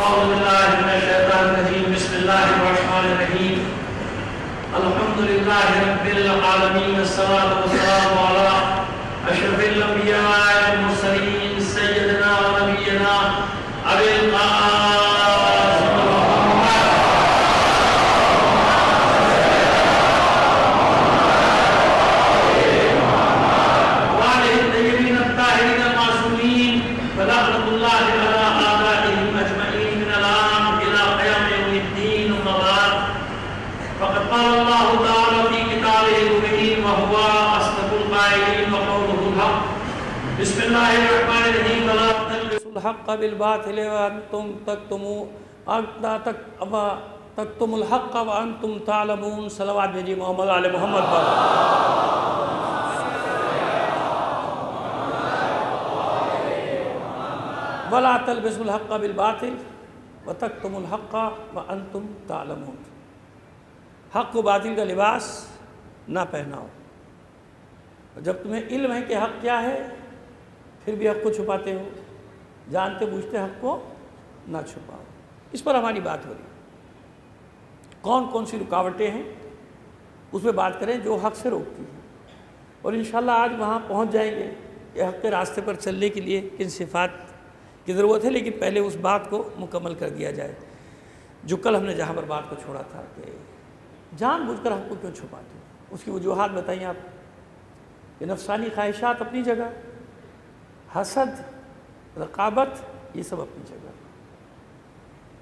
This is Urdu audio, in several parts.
أعوذ بالله من الشيطان الرجيم. بسم الله الرحمن الرحيم. الحمد لله رب العالمين. الصلاة والسلام على أشرف الأنبياء والمرسلين سيدنا ونبينا أبي القاسم وعليه الطيبين الطاهرين المعصومين ولعنة الله على آبائهم أجمعين من الآن إلى قيام يوم الدين. أما بعد فقد قال الله تعالى في كتابه المبين وهو أصدق القائلين وقوله الحق. بسم الله الرحمن الرحيم. ولا تلبسوا الحق بالباطل وأنتم تكتموا الحق وأنتم تعلمون. صلوات بھیجیے محمد علی محمد پر. ولا تلبسوا الحق بالباطل وتكتموا الحق وأنتم تعلمون. حق و باطل کا لباس نہ پہناؤ. جب تمہیں علم ہے کہ حق کیا ہے پھر بھی حق کو چھپاتے ہو. جانتے بوجھتے حق کو نہ چھپاؤ. اس پر ہماری بات ہو رہی ہے. کون کون سی رکاوٹیں ہیں اس پہ بات کریں جو حق سے روکتی ہیں. اور انشاءاللہ آج وہاں پہنچ جائیں گے کہ حق کے راستے پر چلنے کے لیے کن صفات کی ضرورت ہے. لیکن پہلے اس بات کو مکمل کر دیا جائے جو کل ہم نے جہاں پر بات کو چھوڑا تھا کہ جان بوجھ کر حق کو کیوں چھپاتے ہیں. اس کی وجوہات بتائیں آپ. کہ نفسانی خواہشات اپنی جگہ, حسد, رقابت, یہ سب اپنی جگہ.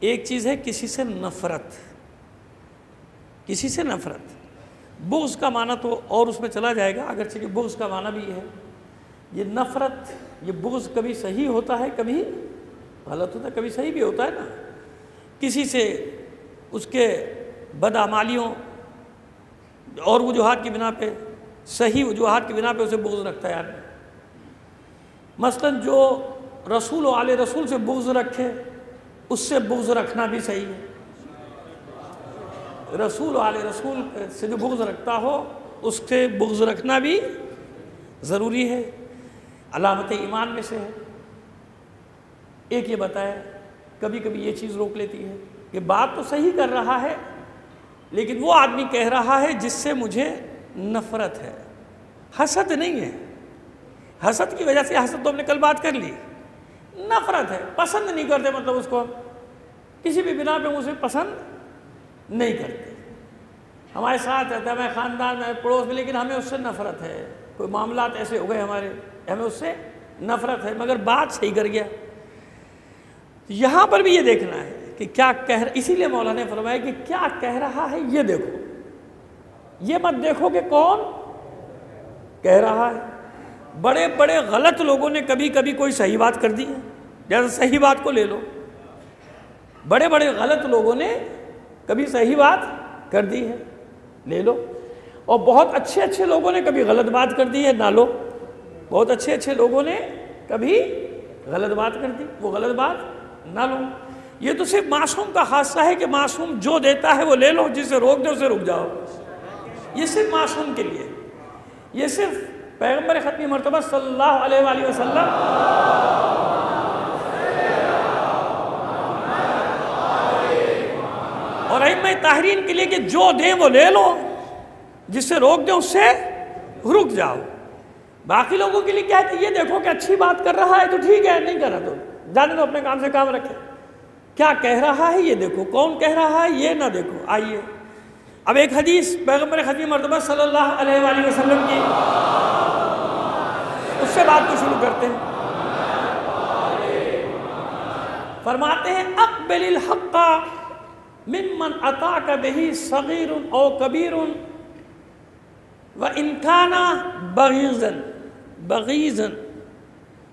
ایک چیز ہے کسی سے نفرت. کسی سے نفرت. بغض کا معنی تو اور اس میں چلا جائے گا اگرچہ کہ بغض کا معنی بھی ہے. یہ نفرت, یہ بغض کبھی صحیح ہوتا ہے کبھی غلط ہوتا ہے, کبھی صحیح بھی ہوتا ہے نا. کسی سے اس کے بدعمالیوں اور وجوہات کی بنا پہ, صحیح وجوہات کی بنا پہ اسے بغض رکھتا ہے آدمی. مثلا جو رسول و آل رسول سے بغض رکھے اس سے بغض رکھنا بھی صحیح ہے. رسول و آل رسول سے جو بغض رکھتا ہو اس سے بغض رکھنا بھی ضروری ہے. علامت ایمان میں سے ہے. ایک یہ بتائے کبھی کبھی یہ چیز روک لیتی ہے کہ بات تو صحیح کر رہا ہے لیکن وہ آدمی کہہ رہا ہے جس سے مجھے نفرت ہے. حسد نہیں ہے. حسد کی وجہ سے, حسد تو ہم نے کل بات کر لی. نفرت ہے, پسند نہیں کرتے, مطلب اس کو کسی بھی بنا پہ اسے پسند نہیں کرتے. ہمارے ساتھ رہتا ہے, ہمارے خاندان میں, پڑوس میں, لیکن ہمیں اس سے نفرت ہے. کوئی معاملات ایسے ہو گئے ہمارے, ہمیں اس سے نفرت ہے مگر بات صحیح کر گیا. یہاں پر بھی یہ دیکھنا ہے کہ کیا کہہ رہا. اسی لیے مولانا نے فرمایا کہ کیا کہہ رہا ہے یہ دیکھو. یہ مت دیکھو کہ کون کہہ رہا ہے. بڑے بڑے غلط لوگوں نے کبھی کبھی کوئی صحیح بات کر دی ہے. جیسے صحیح بات کو لے لو. بڑے بڑے غلط لوگوں نے کبھی صحیح بات کر دی ہے, لے لو. اور بہت اچھے اچھے لوگوں نے کبھی غلط بات کر دی ہے, نہ لو. بہت اچھے اچھے لوگوں نے کبھی غلط بات کر دی, وہ غلط بات نہ لو. یہ تو صرف معصوم کا خاصہ ہے کہ معصوم جو دیتا ہے وہ لے لو, جسے روک دے اسے رک جاؤ. یہ صرف معصوم کے لیے. یہ صرف پیغمبر ختمی مرتبہ صلی اللہ علیہ وآلہ وسلم اور ائمہ طاہرین کے لیے کہ جو دیں وہ لے لو, جس سے روک دیں اس سے رک جاؤ. باقی لوگوں کے لیے کیا ہے کہ یہ دیکھو کہ اچھی بات کر رہا ہے تو ٹھیک ہے, نہیں کر رہا تو جانے دو, اپنے کام سے کام رکھے. کیا کہہ رہا ہے یہ دیکھو, کون کہہ رہا ہے یہ نہ دیکھو. آئیے اب ایک حدیث پیغمبر ختمی مرتبہ صلی اللہ علیہ وآلہ وسلم کی, اس سے بات کو شروع کرتے ہیں. فرماتے ہیں اقبل الحق ممن اتاک بہ صغیر او کبیر وان کان بغیضا.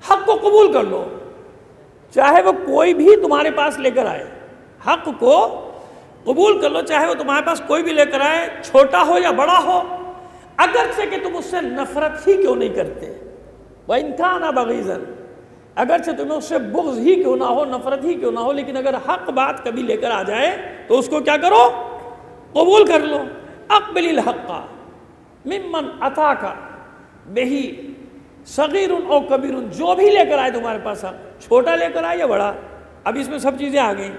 حق کو قبول کر لو چاہے وہ کوئی بھی تمہارے پاس لے کر آئے. حق کو قبول کر لو چاہے وہ تمہارے پاس کوئی بھی لے کر آئے, چھوٹا ہو یا بڑا ہو, اگرچہ کہ تم اس سے نفرت ہی کیوں نہیں کرتے. وَإِن كَانَ بَغِيضًا, اگرچہ تمہیں اس سے بغض ہی کیوں نہ ہو, نفرت ہی کیوں نہ ہو, لیکن اگر حق بات کبھی لے کر آ جائے تو اس کو کیا کرو, قبول کر لو. اقبل الحق ممن اتاک بہ صغیر او کبیر, جو بھی لے کر آئے تمہارے پاس, چھوٹا لے کر آئے یا بڑا, اب اس میں سب چیزیں آ گئیں،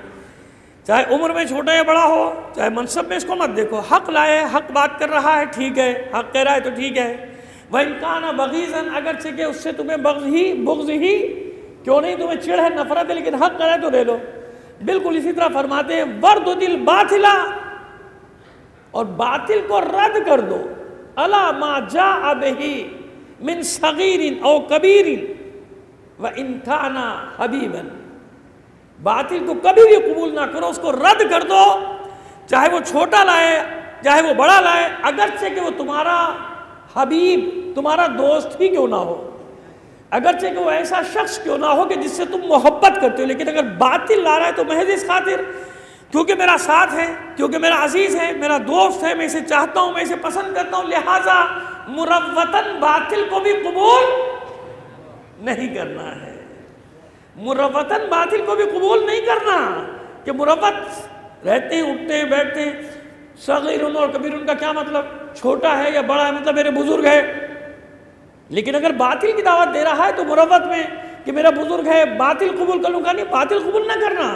چاہے عمر میں چھوٹا یا بڑا ہو، چاہے منصب میں، اس کو مت دیکھو، حق لائے، حق بات کر رہا ہے، ٹھیک ہے، حق کہہ رہا ہے تو ٹھیک ہے۔ وَإِن كَانَ بَغِيضًا، اگرچہ کہ اس سے تمہیں بغض ہی کیوں نہیں، تمہیں چڑ ہے، نفرت ہے، لیکن حق کرے تو لے لو۔ بالکل اسی طرح فرماتے ہیں وَرْدُدِ الْبَاطِلَ، اور باطل کو رد کر دو، عَلَى مَا جَاءَ بِهِ مِن صَغِيرٍ أَوْ كَبِيرٍ وَإِن كَانَ حَبِيبًا، باطل کو کبھی بھی قبول نہ کرو، اس کو رد کر دو، چاہے وہ چھوٹا لائے چاہے وہ بڑا لائے، اگرچہ کہ وہ تمہارا حبیب، تمہارا دوست ہی کیوں نہ ہو، اگرچہ کہ وہ ایسا شخص کیوں نہ ہو کہ جس سے تم محبت کرتے ہو، لیکن اگر باطل لا رہا ہے تو محض اس خاطر کیونکہ میرا ساتھ ہے، کیونکہ میرا عزیز ہے، میرا دوست ہے، میں اسے چاہتا ہوں، میں اسے پسند کرتا ہوں، لہٰذا مروتاً باطل کو بھی قبول نہیں کرنا ہے، مروتاً باطل کو بھی قبول نہیں کرنا، کہ مروت رہتے ہیں، اٹھتے ہیں، بیٹھتے ہیں، صغیرن اور کبیرن کا کیا مطلب، چھوٹا ہے یا بڑا ہے، مطلب میرے بزرگ ہے، لیکن اگر باطل کی دعوت دے رہا ہے تو مروت میں کہ میرا بزرگ ہے، باطل قبول کر لوں گا، نہیں، باطل قبول نہ کرنا،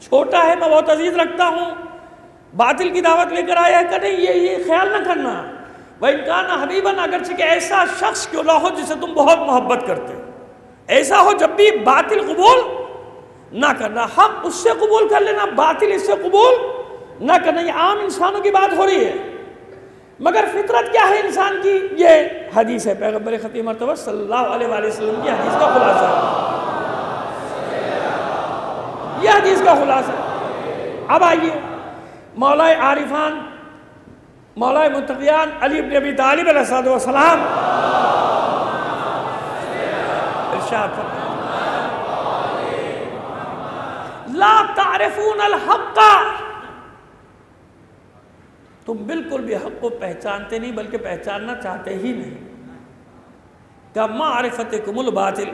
چھوٹا ہے میں بہت عزیز رکھتا ہوں، باطل کی دعوت لے کر آیا ہے کہ نہیں، یہ خیال نہ کرنا۔ وَإِن كَانَ حَبِيبًا، اگرچہ کہ ایسا شخص کیوں نہ ہو جسے تم بہت محبت کرتے ہو، ایسا ہو، جب بھی باطل قبول نہ کرنا، حق اس سے قبول کر لینا، باطل اس سے قبول نہ کرنا۔ یہ عام انسانوں کی بات ہو رہی ہے، مگر فطرت کیا ہے انسان کی، یہ حدیث ہے پیغمبر ختم مرتبہ صلی اللہ علیہ وآلہ وسلم کی حدیث کا خلاصہ ہے، یہ حدیث کا خلاصہ ہے۔ اب آئیے مولا عارفان، مولا متقیان علی بن ابی طالب علیہ السلام ارشاد فرمایا لا تعرفون الحق، تم بالکل بھی حق کو پہچانتے نہیں بلکہ پہچاننا چاہتے ہی نہیں، کمعرفتکم الباطل،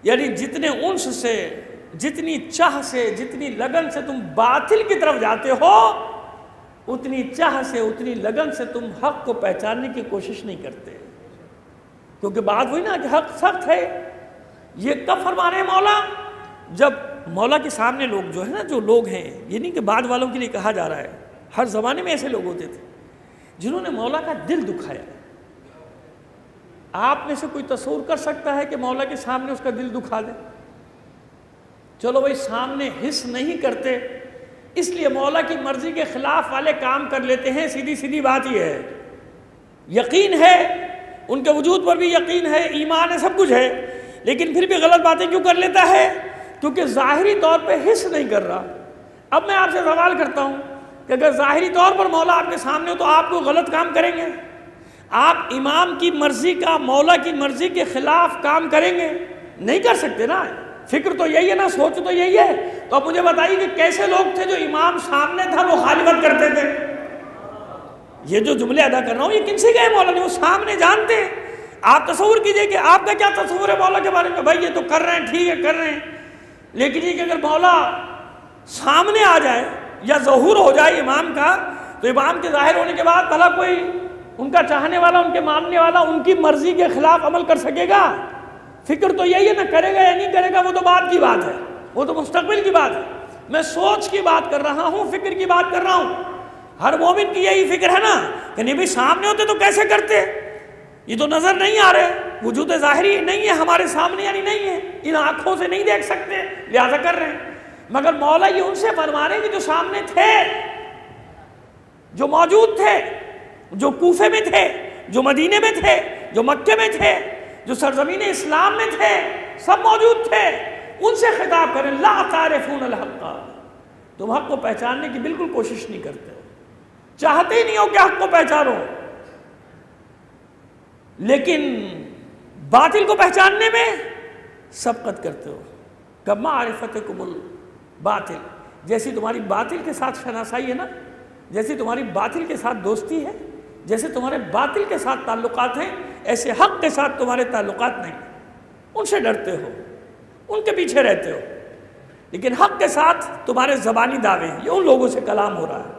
یعنی جتنے انس سے، جتنی چاہ سے، جتنی لگن سے تم باطل کی طرف جاتے ہو، اتنی چاہ سے، اتنی لگن سے تم حق کو پہچاننے کی کوشش نہیں کرتے، کیونکہ بات ہوئی نا کہ حق سخت ہے۔ یہ کب فرما رہے ہیں مولا، جب مولا کے سامنے لوگ جو ہے نا، جو لوگ ہیں، یہ نہیں کہ بعد والوں کے لیے کہا جا رہا ہے، ہر زمانے میں ایسے لوگ ہوتے تھے جنہوں نے مولا کا دل دکھایا۔ آپ میں سے کوئی تصور کر سکتا ہے کہ مولا کے سامنے اس کا دل دکھا دے؟ چلو بھائی سامنے حس نہیں کرتے، اس لیے مولا کی مرضی کے خلاف والے کام کر لیتے ہیں، سیدھی سیدھی بات یہ ہے، یقین ہے ان کے وجود پر بھی یقین ہے، ایمان ہے، سب کچھ ہے، لیکن پھر بھی غلط باتیں کیوں کر لیتا ہے؟ کیونکہ ظاہری طور پہ حس نہیں کر رہا۔ اب میں آپ سے سوال کرتا ہوں کہ اگر ظاہری طور پر مولا آپ کے سامنے ہو تو آپ کو غلط کام کریں گے؟ آپ امام کی مرضی کا، مولا کی مرضی کے خلاف کام کریں گے؟ نہیں کر سکتے نا، فکر تو یہی ہے نا، سوچ تو یہی ہے۔ تو اب مجھے بتائیے کہ کیسے لوگ تھے جو امام سامنے تھا وہ مخالفت کرتے تھے؟ یہ جو جملے ادا کر رہا ہوں یہ کن سے گئے مولا نے، وہ سامنے جانتے ہیں۔ آپ تصور کیجئے کہ آپ کا کیا تصور ہے مولا کے بارے میں، بھائی یہ تو کر رہے ہیں، ٹھیک ہے کر رہے ہیں، لیکن یہ کہ اگر مولا سامنے آ جائے یا ظہور ہو جائے امام کا، تو امام کے ظاہر ہونے کے بعد بھلا کوئی ان کا چاہنے والا، ان کے ماننے والا ان کی مرضی کے خلاف عمل کر سکے گا؟ فکر تو یہی ہے نا، کرے گا یا نہیں کرے گا وہ تو بعد کی بات ہے، وہ تو مستقبل کی بات ہے۔ میں سوچ کی بات کر رہا ہوں، فکر کی بات کر رہا ہوں۔ ہر مومن کی یہی فکر ہے نا کہ نہیں بھائی سامنے ہوتے تو کیسے کرتے، یہ تو نظر نہیں آ رہے، وجود ظاہری نہیں ہے ہمارے سامنے، یعنی نہیں ہے، ان آنکھوں سے نہیں دیکھ سکتے، لہذا کر رہے ہیں۔ مگر مولا یہ ان سے فرما رہے ہیں کہ جو سامنے تھے، جو موجود تھے، جو کوفے میں تھے، جو مدینے میں تھے، جو مکے میں تھے، جو سرزمین اسلام میں تھے، سب موجود تھے، ان سے خطاب کریں لا تعرفون الحق، تم حق کو پہچاننے کی بالکل کوشش نہیں کرتے ہو، چاہتے ہی نہیں ہو کہ حق کو پہچانو، لیکن باطل کو پہچاننے میں سبقت کرتے ہو۔ کمعرفتکم الباطل، جیسی تمہاری باطل کے ساتھ شناسائی ہے نا، جیسی تمہاری باطل کے ساتھ دوستی ہے، جیسے تمہارے باطل کے ساتھ تعلقات ہیں، ایسے حق کے ساتھ تمہارے تعلقات نہیں، ان سے ڈرتے ہو، ان کے پیچھے رہتے ہو، لیکن حق کے ساتھ تمہارے زبانی دعوے ہیں، یہ ان لوگوں سے کلام ہو رہا ہے،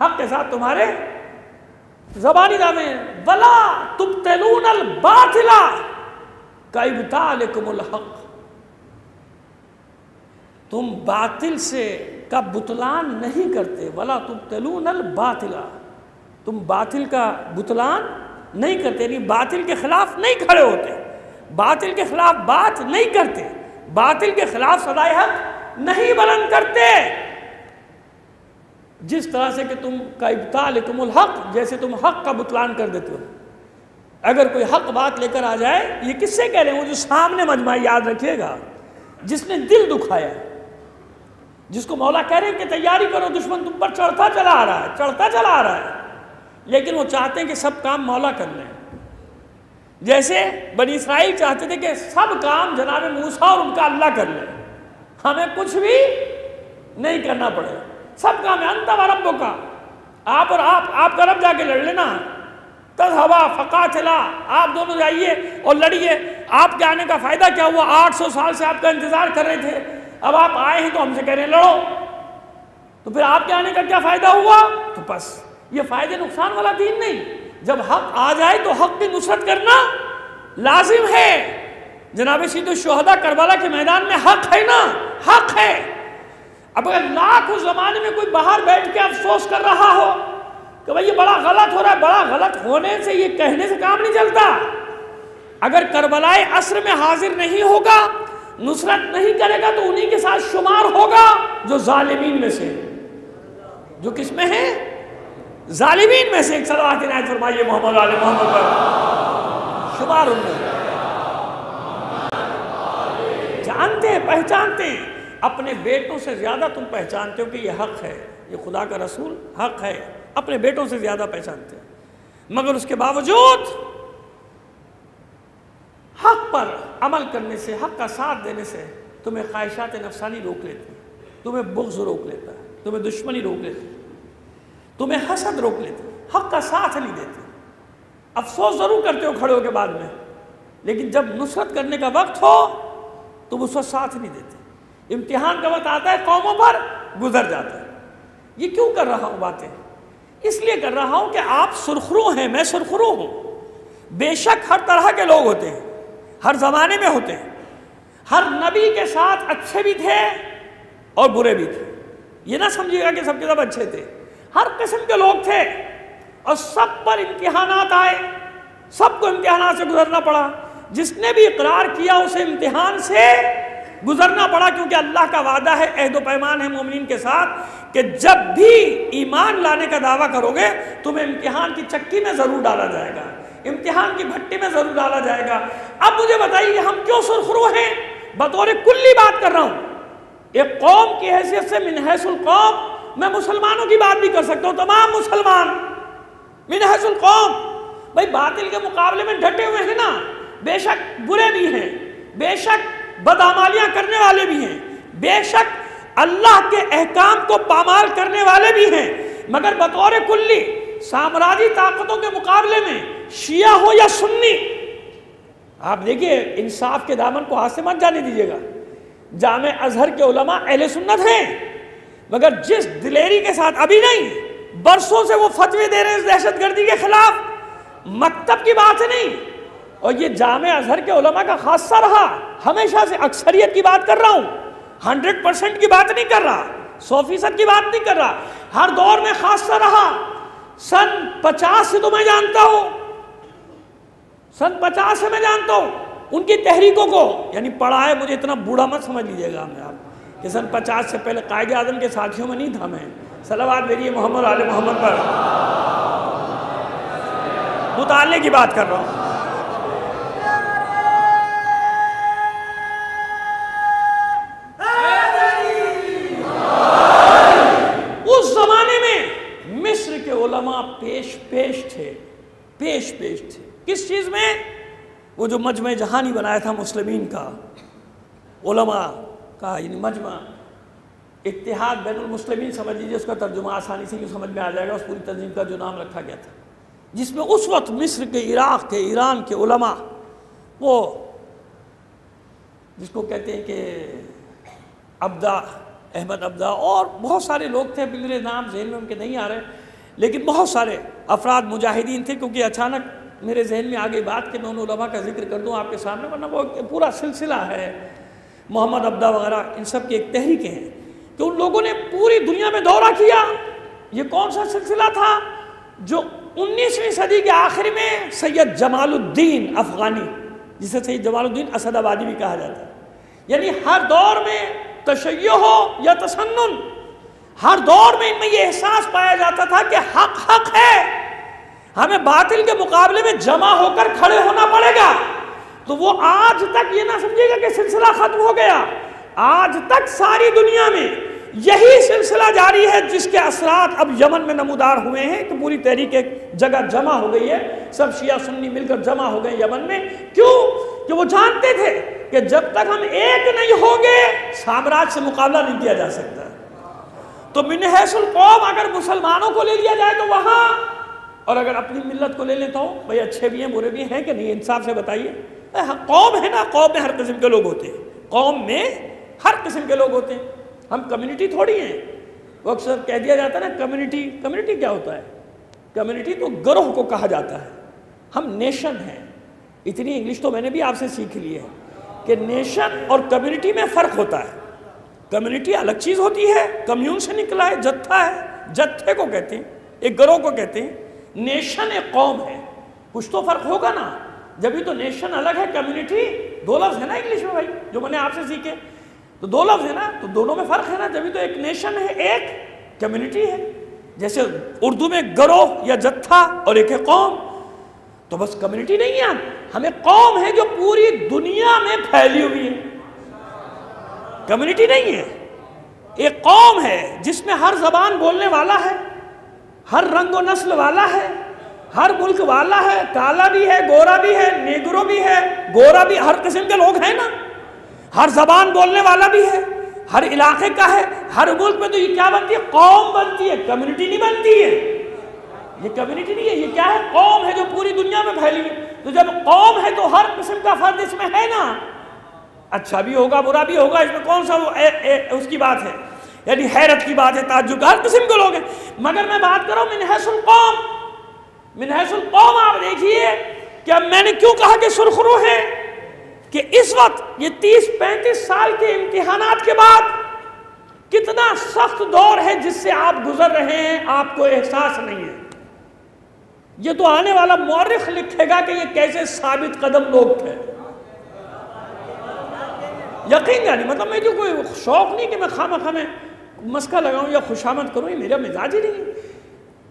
حق کے ساتھ تمہارے زبانی دعوے ہیں۔ وَلَا تُبْتِلُونَ الْبَاطِلَ كَإِبْطَالِكُمُ الْحَقِّ، تم باطل سے کا بطلان نہیں کرتے، ولا تبطلون الباطل، تم باطل کا بطلان نہیں کرتے، یعنی باطل کے خلاف نہیں کھڑے ہوتے، باطل کے خلاف بات نہیں کرتے، باطل کے خلاف صدائے حق نہیں بلند کرتے۔ جس طرح سے کہ تم کا ابطالکم الحق، جیسے تم حق کا بطلان کر دیتے ہو۔ اگر کوئی حق بات لے کر آ جائے، یہ کس سے کہہ رہے ہیں؟ وہ جو سامنے مجمع، یاد رکھیے گا، جس نے دل دکھایا، جس کو مولا کہہ رہے ہیں کہ تیاری کرو، دشمن تم پر چڑھتا چلا آ رہا ہے، چڑھتا چلا آ رہا ہے، لیکن وہ چاہتے ہیں کہ سب کام مولا کر لیں۔ جیسے بنی اسرائیل چاہتے تھے کہ سب کام جناب موسیٰ اور ان کا اللہ کر لیں، ہمیں کچھ بھی نہیں کرنا پڑے، سب کام ہے انت و ربک، آپ اور آپ کا رب جا کے لڑ لینا، تذہبا فقاتلا، آپ دونوں جائیے اور لڑیے۔ آپ کے آنے کا فائدہ کیا ہوا؟ 800 سال سے آپ کا انتظار کر رہے تھے، اب آپ آئے ہیں تو ہم سے کہہ رہے ہیں لڑو، تو پھر آپ کے آنے کا کیا فائدہ ہوا؟ تو بس یہ فائدے نقصان والا دین نہیں۔ جب حق آ جائے تو حق کی نصرت کرنا لازم ہے۔ جناب سید الشہداء کربلا کے میدان میں حق ہے نا، حق ہے۔ اب اگر لاکھوں زمانے میں کوئی باہر بیٹھ کے افسوس کر رہا ہو کہ بھئی یہ بڑا غلط ہو رہا ہے، بڑا غلط ہونے سے، یہ کہنے سے کام نہیں چلتا۔ اگر کربلائے عصر میں حاضر نہیں ہوگا، نصرت نہیں کرے گا، تو انہی کے ساتھ شمار ہوگا جو ظالمین میں سے، جو کس میں ہیں؟ ظالمین میں سے۔ ایک صلوات عنایت فرمائیے محمد علی محمد پر، شمار ان میں۔ جانتے ہیں، پہچانتے ہیں، اپنے بیٹوں سے زیادہ تم پہچانتے ہو کہ یہ حق ہے، یہ خدا کا رسول حق ہے، اپنے بیٹوں سے زیادہ پہچانتے ہیں، مگر اس کے باوجود حق پر عمل کرنے سے، حق کا ساتھ دینے سے تمہیں خواہشات نفسانی روک لیتی، تمہیں بغض روک لیتا ہے، تمہیں دشمنی روک لیتی، تمہیں حسد روک لیتی، حق کا ساتھ نہیں دیتی۔ افسوس ضرور کرتے ہو کھڑے ہو کے بعد میں، لیکن جب نصرت کرنے کا وقت ہو تم اس وقت ساتھ نہیں دیتے۔ امتحان کا وقت آتا ہے، قوموں پر گزر جاتا ہے۔ یہ کیوں کر رہا ہوں باتیں؟ اس لیے کر رہا ہوں کہ آپ سرخرو ہیں، میں سرخرو ہوں۔ بے شک ہر طرح کے لوگ ہوتے ہیں، ہر زمانے میں ہوتے ہیں، ہر نبی کے ساتھ اچھے بھی تھے اور برے بھی تھے، یہ نہ سمجھیے گا کہ سب کے سب اچھے تھے، ہر قسم کے لوگ تھے، اور سب پر امتحانات آئے، سب کو امتحانات سے گزرنا پڑا۔ جس نے بھی اقرار کیا اسے امتحان سے گزرنا پڑا، کیونکہ اللہ کا وعدہ ہے، عہد و پیمان ہے مومنین کے ساتھ کہ جب بھی ایمان لانے کا دعویٰ کرو گے تمہیں امتحان کی چکی میں ضرور ڈالا جائے گا، امتحان کی بھٹی میں ضرور ڈالا جائے گا۔ اب مجھے بتائیے ہم کیوں سرخرو ہیں؟ بطور کلی بات کر رہا ہوں، ایک قوم کی حیثیت سے، من حیث القوم، میں مسلمانوں کی بات بھی کر سکتا ہوں، تمام مسلمان من حیث القوم، بھائی باطل کے مقابلے میں ڈٹے ہوئے ہیں نا، بے شک برے بھی ہیں، بے شک بدعمالیاں کرنے والے بھی ہیں، بے شک اللہ کے احکام کو پامال کرنے والے بھی ہیں، مگر بطور کلی سامراجی طاقتوں کے مقابلے میں شیعہ ہو یا سنی، آپ دیکھیے انصاف کے دامن کو ہاتھ سے مت جانے دیجیے گا۔ جامع ازہر کے علماء اہل سنت ہیں، مگر جس دلیری کے ساتھ، ابھی نہیں، برسوں سے وہ فتوے دے رہے ہیں دہشت گردی کے خلاف، مکتب کی بات نہیں، اور یہ جامع ازہر کے علماء کا خاصہ رہا، ہمیشہ سے اکثریت کی بات کر رہا ہوں، 100% کی بات نہیں کر رہا، 100% کی بات نہیں کر رہا، ہر دور میں خاصہ رہا۔ سن 50 سے تو میں جانتا ہوں، سن 50 سے میں جانتا ہوں ان کی تحریکوں کو، یعنی پڑھا ہے، مجھے اتنا بوڑھا مت سمجھ لیجیے گا میں آپ کہ سن 50 سے پہلے قائد اعظم کے ساتھیوں میں نہیں تھا میں۔ صلوات بھیجیے محمد علی محمد پر، مطالعے کی بات کر رہا ہوں۔ اس زمانے میں مصر کے علماء پیش تھے، پیش تھے، کس چیز میں؟ وہ جو مجمع جہانی بنایا تھا مسلمین کا، علماء کا، یعنی مجمع اتحاد بین المسلمین سمجھ لیجیے، اس کا ترجمہ آسانی سے یوں سمجھ میں آ جائے گا، اس پوری تنظیم کا جو نام رکھا گیا تھا، جس میں اس وقت مصر کے، عراق کے، ایران کے علماء، وہ جس کو کہتے ہیں کہ ابدا، احمد ابدا، اور بہت سارے لوگ تھے، میرے نام ذہن میں ان کے نہیں آ رہے، لیکن بہت سارے افراد مجاہدین تھے، کیونکہ اچانک میرے ذہن میں آ گئی بات کہ میں ان علماء کا ذکر کر دوں آپ کے سامنے، ورنہ وہ پورا سلسلہ ہے، محمد عبدہ وغیرہ، ان سب کی ایک تحریکیں ہیں کہ ان لوگوں نے پوری دنیا میں دورہ کیا۔ یہ کون سا سلسلہ تھا؟ جو 19ویں صدی کے آخر میں سید جمال الدین افغانی، جسے سید جمال الدین اسد آبادی بھی کہا جاتا ہے، یعنی ہر دور میں تشیع ہو یا تسنن، ہر دور میں ان میں یہ احساس پایا جاتا تھا کہ حق حق ہے، ہمیں باطل کے مقابلے میں جمع ہو کر کھڑے ہونا پڑے گا۔ تو وہ آج تک یہ نہ سمجھے گا کہ سلسلہ ختم ہو گیا، آج تک ساری دنیا میں یہی سلسلہ جاری ہے، جس کے اثرات اب یمن میں نمودار ہوئے ہیں کہ پوری تحریک ایک جگہ جمع ہو گئی ہے، سب شیعہ سنی مل کر جمع ہو گئے یمن میں۔ کیوں؟ کہ وہ جانتے تھے کہ جب تک ہم ایک نہیں ہوں گے سامراج سے مقابلہ نہیں کیا جا سکتا۔ تو من حیث القوم اگر مسلمانوں کو لے لیا جائے تو وہاں، اور اگر اپنی ملت کو لے لیتا ہوں، بھئی اچھے بھی ہیں برے بھی ہیں کہ نہیں، انصاف سے بتائیے۔ قوم ہے نا، قوم میں ہر قسم کے لوگ ہوتے ہیں، قوم میں ہر قسم کے لوگ ہوتے ہیں، ہم کمیونٹی تھوڑی ہیں۔ وہ اکثر کہہ دیا جاتا ہے نا کمیونٹی کیا ہوتا ہے؟ کمیونٹی تو گروہ کو کہا جاتا ہے، ہم نیشن ہیں۔ اتنی انگلش تو میں نے بھی آپ سے سیکھ لی ہے کہ نیشن اور کمیونٹی میں فرق ہوتا ہے۔ کمیونٹی الگ چیز ہوتی ہے، کمیون سے نکلا ہے، جتھا ہے، جتھے کو کہتے ہیں، ایک گروہ کو کہتے ہیں۔ نیشن ایک قوم ہے، کچھ تو فرق ہوگا نا، جبھی تو نیشن الگ ہے، کمیونٹی دو لفظ ہے نا انگلش میں بھائی، جو میں نے آپ سے سیکھے، تو دو لفظ ہے نا، تو دونوں میں فرق ہے نا، جبھی تو ایک نیشن ہے، ایک کمیونٹی ہے۔ جیسے اردو میں گروہ یا جتھا اور ایک ہے قوم، تو بس کمیونٹی نہیں ہے، ہمیں قوم ہے جو پوری دنیا میں پھیلی ہوئی ہے، کمیونٹی نہیں ہے۔ ایک قوم ہے جس میں ہر زبان بولنے والا ہے، ہر رنگ و نسل والا ہے، ہر ملک والا ہے، کالا بھی ہے، گورا بھی ہے، نیگرو بھی ہے، گورا بھی، ہر قسم کے لوگ ہیں نا، ہر زبان بولنے والا بھی ہے، ہر علاقے کا ہے، ہر ملک میں۔ تو یہ کیا بنتی ہے؟ قوم بنتی ہے، کمیونٹی نہیں بنتی ہے۔ یہ کمیونٹی نہیں ہے، یہ کیا ہے؟ قوم ہے جو پوری دنیا میں پھیلی ہے۔ تو جب قوم ہے تو ہر قسم کا فرد اس میں ہے نا، اچھا بھی ہوگا برا بھی ہوگا، اس میں کون سا اس کی بات ہے، یعنی حیرت کی بات ہے، تعجب کا، ہر قسم کے لوگ ہیں۔ مگر میں بات کر رہا ہوں من حیث القوم، من حیث القوم۔ آپ دیکھیے کہ اب میں نے کیوں کہا کہ سرخرو ہے، کہ اس وقت یہ 30-35 سال کے امتحانات کے بعد کتنا سخت دور ہے جس سے آپ گزر رہے ہیں، آپ کو احساس نہیں ہے۔ یہ تو آنے والا مورخ لکھے گا کہ یہ کیسے ثابت قدم لوگ تھے، یقین جانی۔ مطلب میں جو کوئی شوق نہیں کہ میں خواہ میں مسکہ لگاؤں یا خوشامد کروں، یہ میرا مزاج ہی نہیں ہے،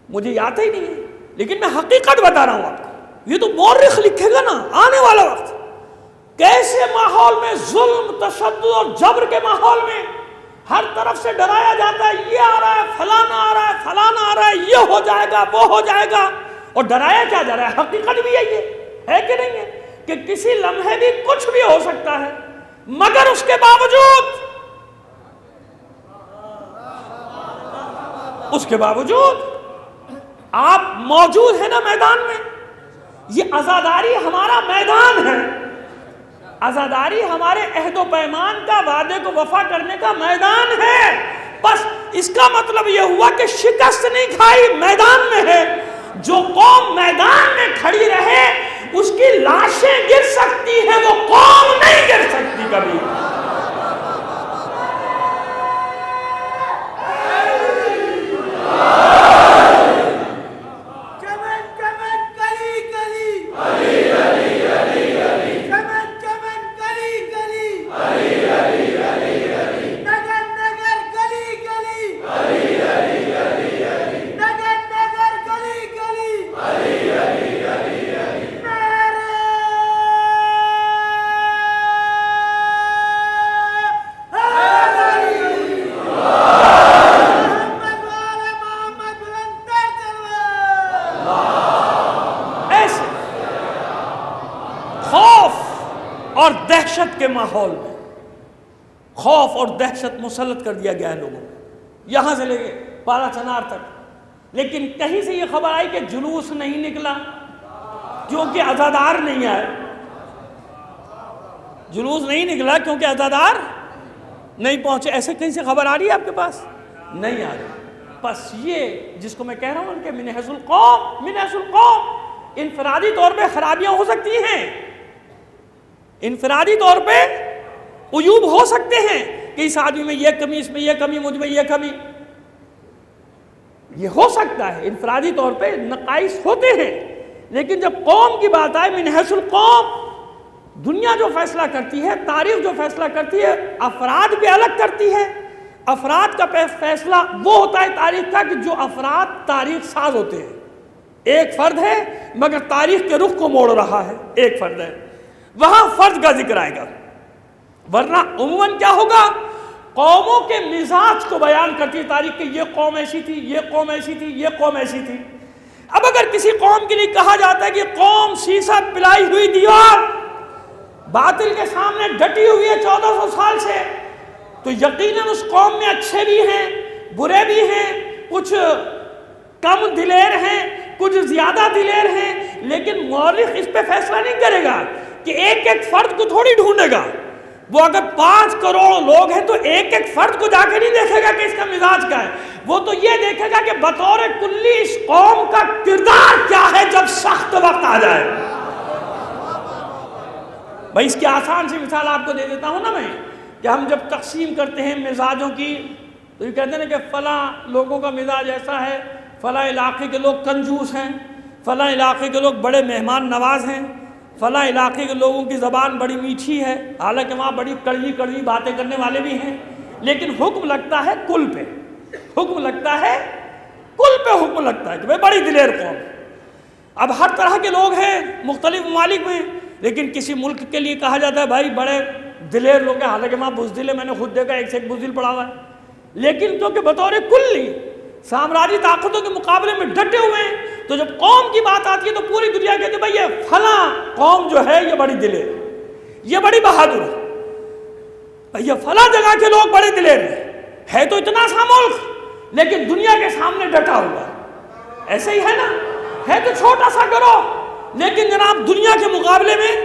مجھے یہ آتا ہی نہیں ہے، لیکن میں حقیقت بتا رہا ہوں آپ کو۔ یہ تو مورخ لکھے گا نا آنے والا وقت، کیسے ماحول میں ظلم، تشدد اور جبر کے ماحول میں ہر طرف سے ڈرایا جاتا ہے، یہ آ رہا ہے، فلانا آ رہا ہے، فلانا آ رہا ہے، یہ ہو جائے گا، وہ ہو جائے گا، اور ڈرایا کیا جا رہا ہے؟ حقیقت بھی یہی ہے کہ نہیں ہے کہ کسی لمحے بھی کچھ بھی ہو سکتا ہے، مگر اس کے باوجود آپ موجود ہیں نا میدان میں۔ یہ عزاداری ہمارا میدان ہے، عزاداری ہمارے عہد و پیمان کا، وعدے کو وفا کرنے کا میدان ہے۔ بس اس کا مطلب یہ ہوا کہ شکست نہیں کھائی، میدان میں ہے۔ جو قوم میدان میں کھڑی رہے اس کی لاشیں گر سکتی ہیں، وہ قوم نہیں گر سکتی کبھی۔ اور دہشت کے ماحول میں خوف اور دہشت مسلط کر دیا گیا ہے لوگوں کو، یہاں سے لے کے پارا چنار تک۔ لیکن کہیں سے یہ خبر آئی کہ جلوس نہیں نکلا کیونکہ عزادار نہیں آئے، جلوس نہیں نکلا کیونکہ عزادار نہیں پہنچے، ایسے کہیں سے خبر آ رہی ہے آپ کے پاس؟ نہیں آ رہی۔ بس یہ جس کو میں کہہ رہا ہوں کہ من حیث القوم، من حیث القوم انفرادی طور پہ خرابیاں ہو سکتی ہیں، انفرادی طور پہ عیوب ہو سکتے ہیں کہ اس آدمی میں یہ کمی، اس میں یہ کمی، مجھ میں یہ کمی، یہ ہو سکتا ہے، انفرادی طور پہ نقائص ہوتے ہیں، لیکن جب قوم کی بات آئے، من حیث القوم، دنیا جو فیصلہ کرتی ہے، تاریخ جو فیصلہ کرتی ہے، افراد بھی الگ کرتی ہے۔ افراد کا فیصلہ وہ ہوتا ہے تاریخ کا کہ جو افراد تاریخ ساز ہوتے ہیں۔ ایک فرد ہے مگر تاریخ کے رخ کو موڑ رہا ہے، ایک فرد ہے، وہاں فرد کا ذکر آئے گا، ورنہ عموماً کیا ہوگا، قوموں کے مزاج کو بیان کرتی ہے تاریخ کہ یہ قوم ایسی تھی، یہ قوم ایسی تھی، یہ قوم ایسی تھی۔ اب اگر کسی قوم کے لیے کہا جاتا ہے کہ قوم سیسا پلائی ہوئی دیوار، باطل کے سامنے ڈٹی ہوئی ہے 1400 سال سے، تو یقیناً اس قوم میں اچھے بھی ہیں، برے بھی ہیں، کچھ کم دلیر ہیں، کچھ زیادہ دلیر ہیں، لیکن مورخ اس پہ فیصلہ نہیں کرے گا کہ ایک ایک فرد کو تھوڑی ڈھونڈے گا۔ وہ اگر 5 کروڑ لوگ ہیں تو ایک ایک فرد کو جا کے نہیں دیکھے گا کہ اس کا مزاج کیا ہے، وہ تو یہ دیکھے گا کہ بطور کلی اس قوم کا کردار کیا ہے جب سخت وقت آ جائے۔ بھائی اس کی آسان سی مثال آپ کو دے دیتا ہوں نا میں، کہ ہم جب تقسیم کرتے ہیں مزاجوں کی تو یہ کہتے ہیں کہ فلاں لوگوں کا مزاج ایسا ہے، فلاں علاقے کے لوگ کنجوس ہیں، فلاں علاقے کے لوگ بڑے مہمان نواز ہیں، فلاں علاقے کے لوگوں کی زبان بڑی میٹھی ہے، حالانکہ وہاں بڑی کڑوی کڑوی باتیں کرنے والے بھی ہیں، لیکن حکم لگتا ہے کل پہ، حکم لگتا ہے کل پہ، حکم لگتا ہے کہ بھئی بڑی دلیر قوم۔ اب ہر طرح کے لوگ ہیں مختلف ممالک میں، لیکن کسی ملک کے لیے کہا جاتا ہے بھائی بڑے دلیر لوگ ہیں، حالانکہ وہاں بزدل ہے، میں نے خود دیکھا ایک سے ایک بزدل پڑا ہوا ہے، لیکن کیونکہ بطور کلی سامراجی طاقتوں کے مقابلے میں ڈٹے ہوئے ہیں، تو جب قوم کی بات آتی ہے تو پوری دنیا کہتی ہے بھئی یہ فلاں قوم جو ہے یہ بڑی دلیر، یہ بڑی بہادر ہے، بھئی یہ فلاں جگہ کے لوگ بڑے دلیر ہے تو اتنا سا ملک لیکن دنیا کے سامنے ڈٹا ہوا ہے، ایسے ہی ہے نا، ہے تو چھوٹا سا گروہ لیکن جناب دنیا کے مقابلے میں،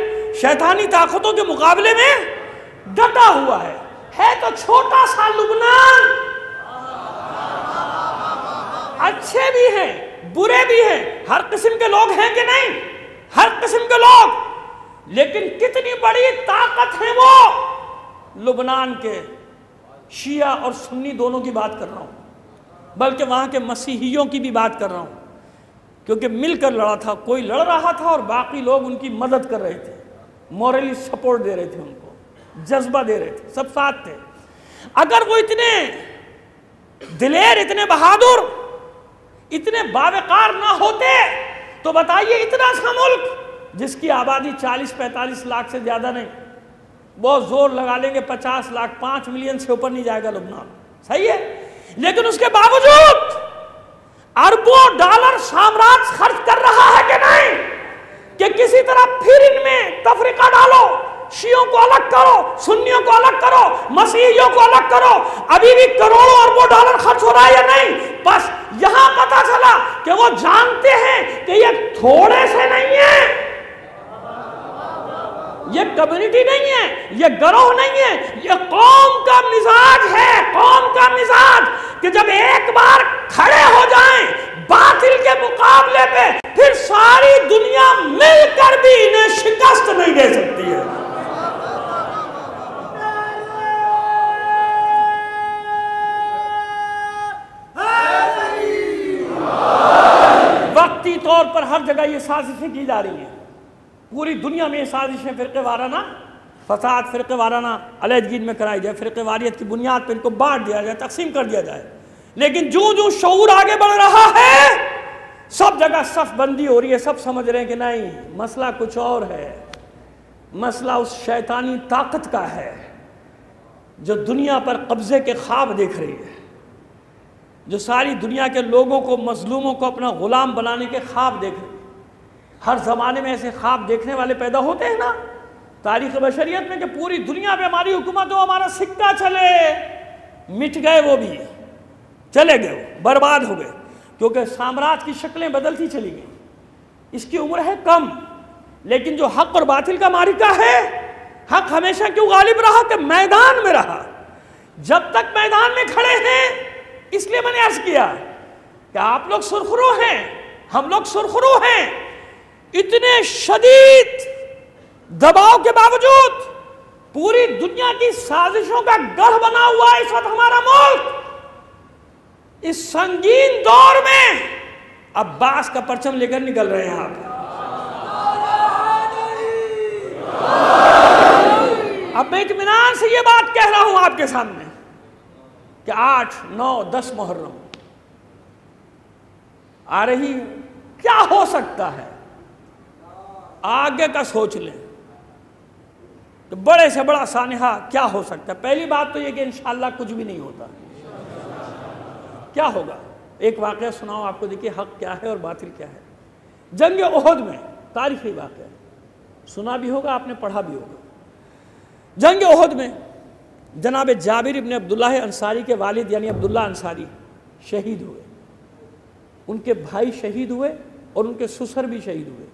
شیطانی طاقتوں کے مقابلے میں ڈٹا ہوا ہے تو چھوٹا سا لبنان، اچھے بھی ہیں برے بھی ہیں، ہر قسم کے لوگ ہیں کہ نہیں، ہر قسم کے لوگ، لیکن کتنی بڑی طاقت ہے وہ، لبنان کے شیعہ اور سنی دونوں کی بات کر رہا ہوں، بلکہ وہاں کے مسیحیوں کی بھی بات کر رہا ہوں، کیونکہ مل کر لڑا تھا، کوئی لڑ رہا تھا اور باقی لوگ ان کی مدد کر رہے تھے، مورلی سپورٹ دے رہے تھے، ان کو جذبہ دے رہے تھے، سب ساتھ تھے۔ اگر وہ اتنے دلیر، اتنے بہادر، اتنے باوقار نہ ہوتے تو بتائیے اتنا سا ملک جس کی آبادی 40-45 لاکھ سے زیادہ نہیں، بہت زور لگا لیں گے 50 لاکھ، 5 ملین سے اوپر نہیں جائے گا لبنان، صحیح ہے، لیکن اس کے باوجود اربوں ڈالر سامراج خرچ کر رہا ہے کہ نہیں، کہ کسی طرح پھر ان میں تفریقہ ڈالو، شیعوں کو الگ کرو، سنیوں کو الگ کرو، مسیحیوں کو الگ کرو، ابھی بھی کروڑوں اربوں ڈالر خرچ ہو رہا ہے یا نہیں؟ بس یہاں پتا چلا کہ وہ جانتے ہیں کہ یہ تھوڑے سے نہیں ہے، یہ کمیونٹی نہیں ہے، یہ گروہ نہیں ہے، یہ قوم کا مزاج ہے، قوم کا مزاج کہ جب ایک بار کھڑے ہو جائیں باطل کے مقابلے پہ پھر ساری دنیا مل کر بھی انہیں شکست نہیں دے سکتی ہے۔ وقتی طور پر ہر جگہ یہ سازشیں کی جا رہی ہیں، پوری دنیا میں یہ سازشیں فرقے وارانہ فساد، فرقے وارانہ علیحدگی میں کرائی جائے، فرقے واریت کی بنیاد پہ ان کو بانٹ دیا جائے، تقسیم کر دیا جائے، لیکن جو شعور آگے بڑھ رہا ہے سب جگہ صف بندی ہو رہی ہے، سب سمجھ رہے ہیں کہ نہیں، مسئلہ کچھ اور ہے، مسئلہ اس شیطانی طاقت کا ہے جو دنیا پر قبضے کے خواب دیکھ رہی ہے، جو ساری دنیا کے لوگوں کو، مظلوموں کو اپنا غلام بنانے کے خواب دیکھ رہے ہیں۔ ہر زمانے میں ایسے خواب دیکھنے والے پیدا ہوتے ہیں نا تاریخ بشریت میں، کہ پوری دنیا پہ ہماری حکومت ہو، ہمارا سکہ چلے، مٹ گئے، وہ بھی چلے گئے، برباد ہو گئے، کیونکہ سامراج کی شکلیں بدلتی چلی گئیں، اس کی عمر ہے کم، لیکن جو حق اور باطل کا معرکہ ہے، حق ہمیشہ کیوں غالب رہا کہ میدان میں رہا، جب تک میدان میں کھڑے ہیں، اس لیے میں نے عرض کیا کہ آپ لوگ سرخرو ہیں، ہم لوگ سرخرو ہیں، اتنے شدید دباؤ کے باوجود پوری دنیا کی سازشوں کا گڑھ بنا ہوا ہے اس وقت ہمارا ملک. اس سنگین دور میں عباس کا پرچم لے کر نکل رہے ہیں آپ. اب میں اطمینان سے یہ بات کہہ رہا ہوں آپ کے سامنے کہ 8, 9, 10 محرم آ رہی ہے. کیا ہو سکتا ہے آگے کا سوچ لیں تو بڑے سے بڑا سانحہ کیا ہو سکتا ہے. پہلی بات تو یہ کہ انشاءاللہ کچھ بھی نہیں ہوتا. کیا ہوگا؟ ایک واقعہ سناؤ آپ کو. دیکھیے حق کیا ہے اور باطل کیا ہے. جنگ احد میں تاریخی واقعہ سنا بھی ہوگا آپ نے, پڑھا بھی ہوگا. جنگ احد میں جناب جابر ابن عبداللہ انصاری کے والد یعنی عبداللہ انصاری شہید ہوئے. ان کے بھائی شہید ہوئے اور ان کے سسر بھی شہید ہوئے.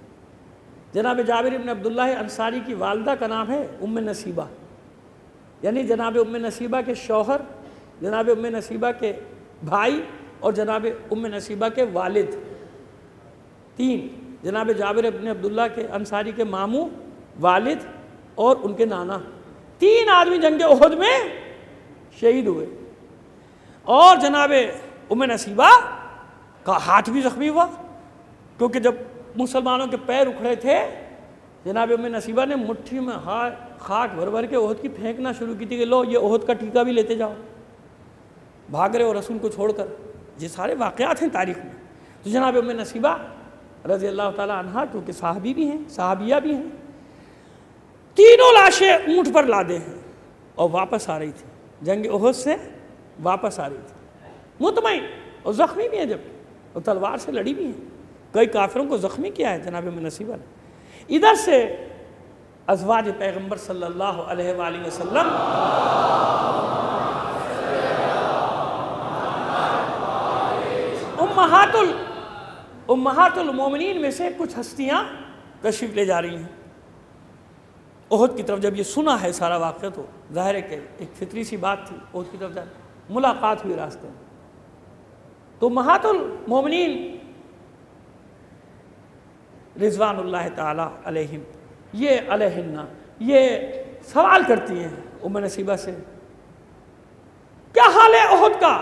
جناب جابر ابن عبداللہ انصاری کی والدہ کا نام ہے ام نصیبہ, یعنی جناب ام نصیبہ کے شوہر, جناب ام نصیبہ کے بھائی اور جناب ام نصیبہ کے والد. 3 جناب جابر ابن عبداللہ کے انصاری کے ماموں, والد اور ان کے نانا. 3 آدمی جنگ احد میں شہید ہوئے. اور جناب ام نصیبہ کا ہاتھ بھی زخمی ہوا کیونکہ جب مسلمانوں کے پیر اکھڑے تھے جناب ام نصیبہ نے مٹھی میں خاک بھر بھر کے احد کی پھینکنا شروع کی تھی کہ لو یہ احد کا ٹیکہ بھی لیتے جاؤ. بھاگ رہے اور رسول کو چھوڑ کر. یہ سارے واقعات ہیں تاریخ میں. تو جناب ام نصیبہ رضی اللہ تعالی عنہا کیونکہ صحابی بھی ہیں, صحابیہ بھی ہیں, 3 لاشیں اونٹ پر لادے ہیں اور واپس آ رہی تھی. جنگ احد سے واپس آ رہی تھی مطمئن, اور زخمی بھی ہیں جب, اور تلوار سے لڑی بھی ہیں. کئی کافروں کو زخمی کیا ہے جناب ام نصیبہ نے. ادھر سے ازواج پیغمبر صلی اللہ علیہ وآلہ وسلم امہات المومنین میں سے کچھ ہستیاں تشریف لے جا رہی ہیں احد کی طرف. جب یہ سنا ہے سارا واقعہ تو ظاہر ہے کہ ایک فطری سی بات تھی, احد کی طرف جا ملاقات ہوئی راستے میں. تو امہات المومنین رضوان اللہ تعالی علیہم یہ سوال کرتی ہیں ام نصیبہ سے, کیا حال ہے احد کا,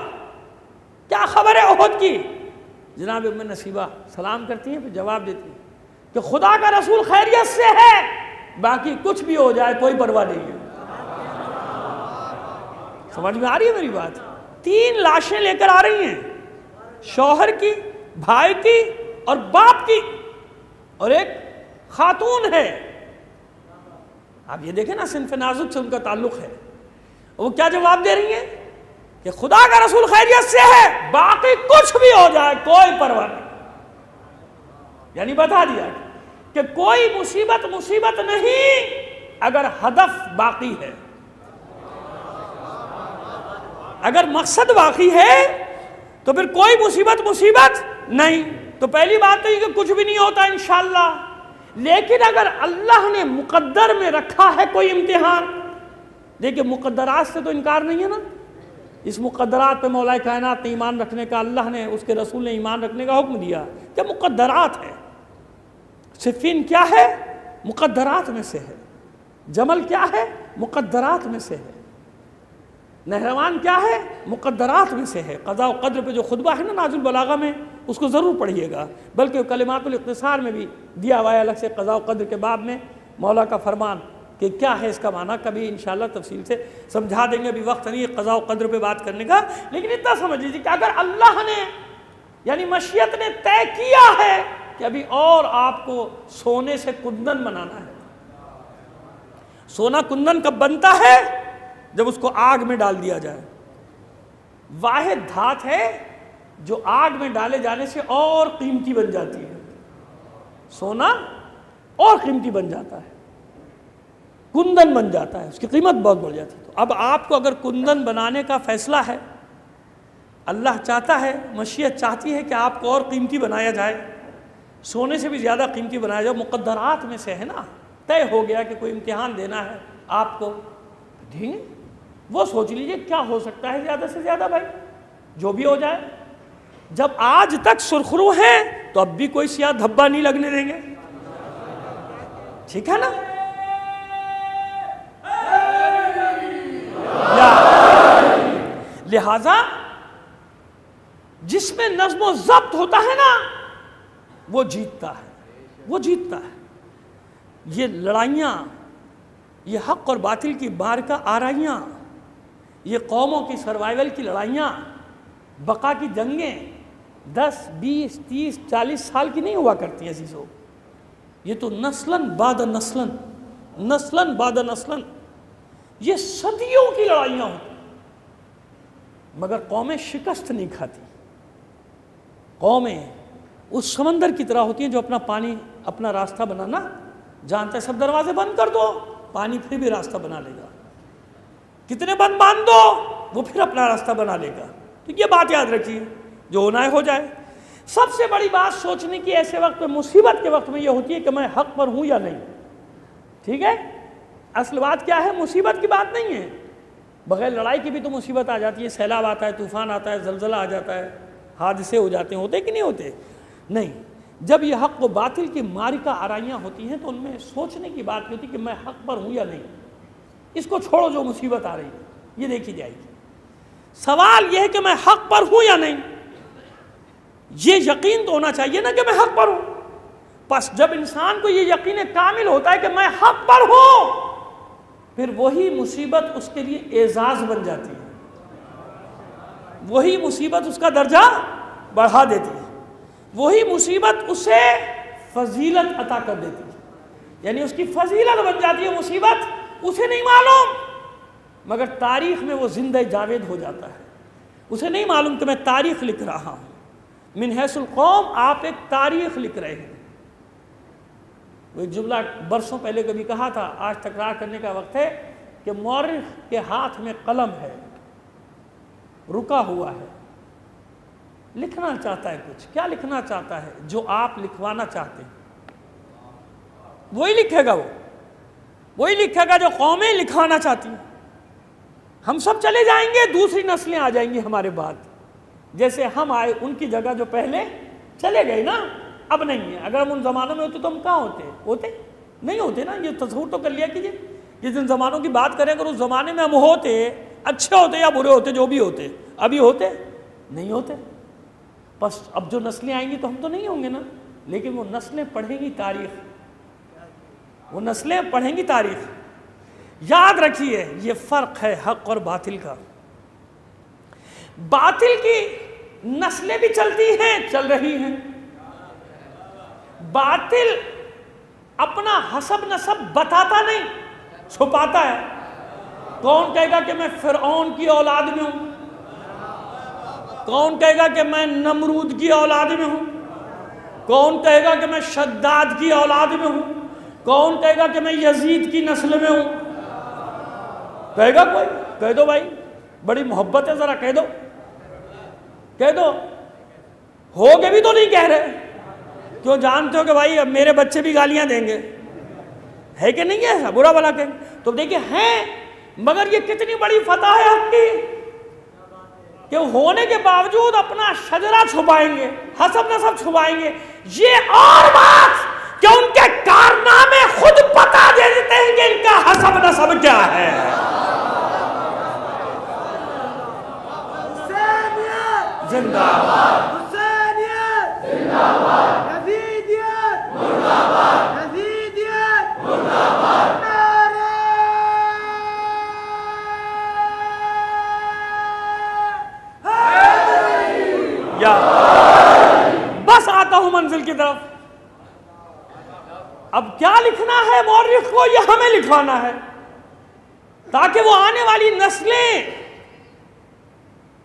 کیا خبر ہے احد کی. جناب ام نصیبہ سلام کرتی ہیں, پھر جواب دیتی ہیں کہ خدا کا رسول خیریت سے ہے, باقی کچھ بھی ہو جائے کوئی پرواہ نہیں ہے. سمجھ میں آ رہی ہے میری بات؟ 3 لاشیں لے کر آ رہی ہیں, شوہر کی, بھائی کی اور باپ کی, اور ایک خاتون ہے. آپ یہ دیکھیں نا صنف نازک سے ان کا تعلق ہے. وہ کیا جواب دے رہی ہیں کہ خدا کا رسول خیریت سے ہے, باقی کچھ بھی ہو جائے کوئی پرواہ نہیں. یعنی بتا دیا کہ کوئی مصیبت نہیں اگر ہدف باقی ہے, اگر مقصد باقی ہے تو پھر کوئی مصیبت نہیں. تو پہلی بات تو یہ کہ کچھ بھی نہیں ہوتا انشاءاللہ. لیکن اگر اللہ نے مقدر میں رکھا ہے کوئی امتحان, دیکھیں مقدرات سے تو انکار نہیں ہے نا. اس مقدرات پہ مولا کائنات نے ایمان رکھنے کا, اللہ نے اس کے رسول نے ایمان رکھنے کا حکم دیا کہ مقدرات ہے. صفین کیا ہے؟ مقدرات میں سے ہے. جمل کیا ہے؟ مقدرات میں سے ہے. نہروان کیا ہے؟ مقدرات میں سے ہے. قضاء و قدر پہ جو خطبہ ہے نا ناز البلاغہ میں, اس کو ضرور پڑھیے گا, بلکہ کلمات الاختصار میں بھی دیا ہوا ہے الگ سے قضاء و قدر کے باب میں مولا کا فرمان کہ کیا ہے اس کا معنی. کبھی انشاءاللہ تفصیل سے سمجھا دیں گے, ابھی وقت نہیں ہے قضاء و قدر پہ بات کرنے کا. لیکن اتنا سمجھ لیجیے کہ اگر اللہ نے یعنی مشیت نے طے کیا ہے کہ ابھی اور آپ کو سونے سے کندن بنانا ہے. سونا کندن کب بنتا ہے؟ جب اس کو آگ میں ڈال دیا جائے. واحد دھات ہے جو آگ میں ڈالے جانے سے اور قیمتی بن جاتی ہے. سونا اور قیمتی بن جاتا ہے, کندن بن جاتا ہے, اس کی قیمت بہت بڑھ جاتی ہے. تو اب آپ کو اگر کندن بنانے کا فیصلہ ہے, اللہ چاہتا ہے, مشیت چاہتی ہے کہ آپ کو اور قیمتی بنایا جائے, سونے سے بھی زیادہ قیمتی بنایا جائے. مقدرات میں سے ہے نا, طے ہو گیا کہ کوئی امتحان دینا ہے آپ کو, دیں گے. وہ سوچ لیجئے کیا ہو سکتا ہے زیادہ سے زیادہ بھائی, جو بھی ہو جائے. جب آج تک سرخرو ہیں تو اب بھی کوئی سیاہ دھبا نہیں لگنے دیں گے, ٹھیک ہے نا. لہذا جس میں نظم و ضبط ہوتا ہے نا وہ جیتتا ہے، وہ جیتتا ہے۔ یہ لڑائیاں، یہ حق اور باطل کی معرکہ آرائیاں، یہ قوموں کی سروائیول کی لڑائیاں، بقا کی جنگیں 10 20 30 40 سال کی نہیں ہوا کرتی ہیں عزیزو، یہ تو نسلاً بعد نسلاً، نسلاً بعد نسلاً یہ صدیوں کی لڑائیاں ہوتی، مگر قومیں شکست نہیں کھاتی۔ قومیں اس سمندر کی طرح ہوتی ہیں جو اپنا پانی، اپنا راستہ بنانا جانتا ہے۔ سب دروازے بند کر دو، پانی پھر بھی راستہ بنا لے گا، کتنے بند باندھ دو وہ پھر اپنا راستہ بنا لے گا۔ تو یہ بات یاد رکھیے، جو ہونا ہے ہو جائے۔ سب سے بڑی بات سوچنے کی ایسے وقت میں، مصیبت کے وقت میں یہ ہوتی ہے کہ میں حق پر ہوں یا نہیں، ٹھیک ہے؟ اصل بات کیا ہے؟ مصیبت کی بات نہیں ہے، بغیر لڑائی کی بھی تو مصیبت آ جاتی ہے، سیلاب آتا ہے، طوفان آتا ہے، زلزلہ آ جاتا ہے، حادثے ہو جاتے ہیں، ہوتے کہ نہیں ہوتے؟ نہیں، جب یہ حق و باطل کی معرکہ آرائیاں ہوتی ہیں تو ان میں سوچنے کی بات نہیں ہوتی کہ میں حق پر ہوں یا نہیں، اس کو چھوڑو جو مصیبت آ رہی ہے یہ دیکھی جائے گی۔ سوال یہ ہے کہ میں حق پر ہوں یا نہیں، یہ یقین تو ہونا چاہیے نا کہ میں حق پر ہوں۔ پس جب انسان کو یہ یقین کامل ہوتا ہے کہ میں حق پر ہوں، پھر وہی مصیبت اس کے لیے اعزاز بن جاتی ہے، وہی مصیبت اس کا درجہ بڑھا دیتی ہے، وہی مصیبت اسے فضیلت عطا کر دیتی ہے، یعنی اس کی فضیلت بن جاتی ہے مصیبت، اسے نہیں معلوم مگر تاریخ میں وہ زندہ جاوید ہو جاتا ہے۔ اسے نہیں معلوم کہ میں تاریخ لکھ رہا ہوں، من حیث القوم آپ ایک تاریخ لکھ رہے ہیں۔ وہ ایک جملہ برسوں پہلے کبھی کہا تھا، آج تکرار کرنے کا وقت ہے کہ مورخ کے ہاتھ میں قلم ہے، رکا ہوا ہے، لکھنا چاہتا ہے کچھ۔ کیا لکھنا چاہتا ہے؟ جو آپ لکھوانا چاہتے ہیں وہی لکھے گا، وہی لکھے گا جو قومیں لکھوانا چاہتی ہیں۔ ہم سب چلے جائیں گے، دوسری نسلیں آ جائیں گی ہمارے بعد، جیسے ہم آئے ان کی جگہ جو پہلے چلے گئے نا، اب نہیں ہے۔ اگر ہم ان زمانوں میں ہوتے تو ہم کہاں ہوتے نہیں ہوتے نا۔ یہ تصور تو کر لیا کیجیے، یہ جن زمانوں کی بات کریں اگر اس زمانے میں ہم ہوتے، اچھے ہوتے یا برے ہوتے، جو بھی ہوتے، ابھی ہوتے نہیں ہوتے۔ بس اب جو نسلیں آئیں گی تو ہم تو نہیں ہوں گے نا، لیکن وہ نسلیں پڑھیں گی تاریخ، وہ نسلیں پڑھیں گی تاریخ۔ یاد رکھیے یہ فرق ہے حق اور باطل کا۔ باطل کی نسلیں بھی چلتی ہیں، چل رہی ہیں۔ باطل اپنا حسب نسب بتاتا نہیں، چھپاتا ہے۔ کون کہے گا کہ میں فرعون کی اولاد میں ہوں؟ کون کہے گا کہ میں نمرود کی اولاد میں ہوں؟ کون کہے گا کہ میں شداد کی اولاد میں ہوں؟ کون کہے گا کہ میں یزید کی نسل میں ہوں؟ کہے گا کوئی؟ کہہ دو بھائی، بڑی محبت ہے، ذرا کہہ دو، کہہ دو۔ ہوگے بھی تو نہیں کہہ رہے، کیوں؟ جانتے ہو کہ بھائی اب میرے بچے بھی گالیاں دیں گے، ہے کہ نہیں ہے؟ برا بلا کہیں تو دیکھیں ہیں، مگر یہ کتنی بڑی فتح ہے حق کی کہ ہونے کے باوجود اپنا شجرہ چھپائیں گے، حسب نسب چھپائیں گے۔ یہ اور بات کہ ان کے کارنامے خود پتہ دے دیتے ہیں کہ ان کا حسب نسب کیا ہے۔ زندہ باد، حسینیت زندہ باد، یزیدیت مردہ باد، یزیدیت مردہ باد، نعرہ حیدری۔ یا بس آتا ہوں منزل کی طرف۔ اب کیا لکھنا ہے مورخ کو؟ یہ ہمیں لکھوانا ہے تاکہ وہ آنے والی نسلیں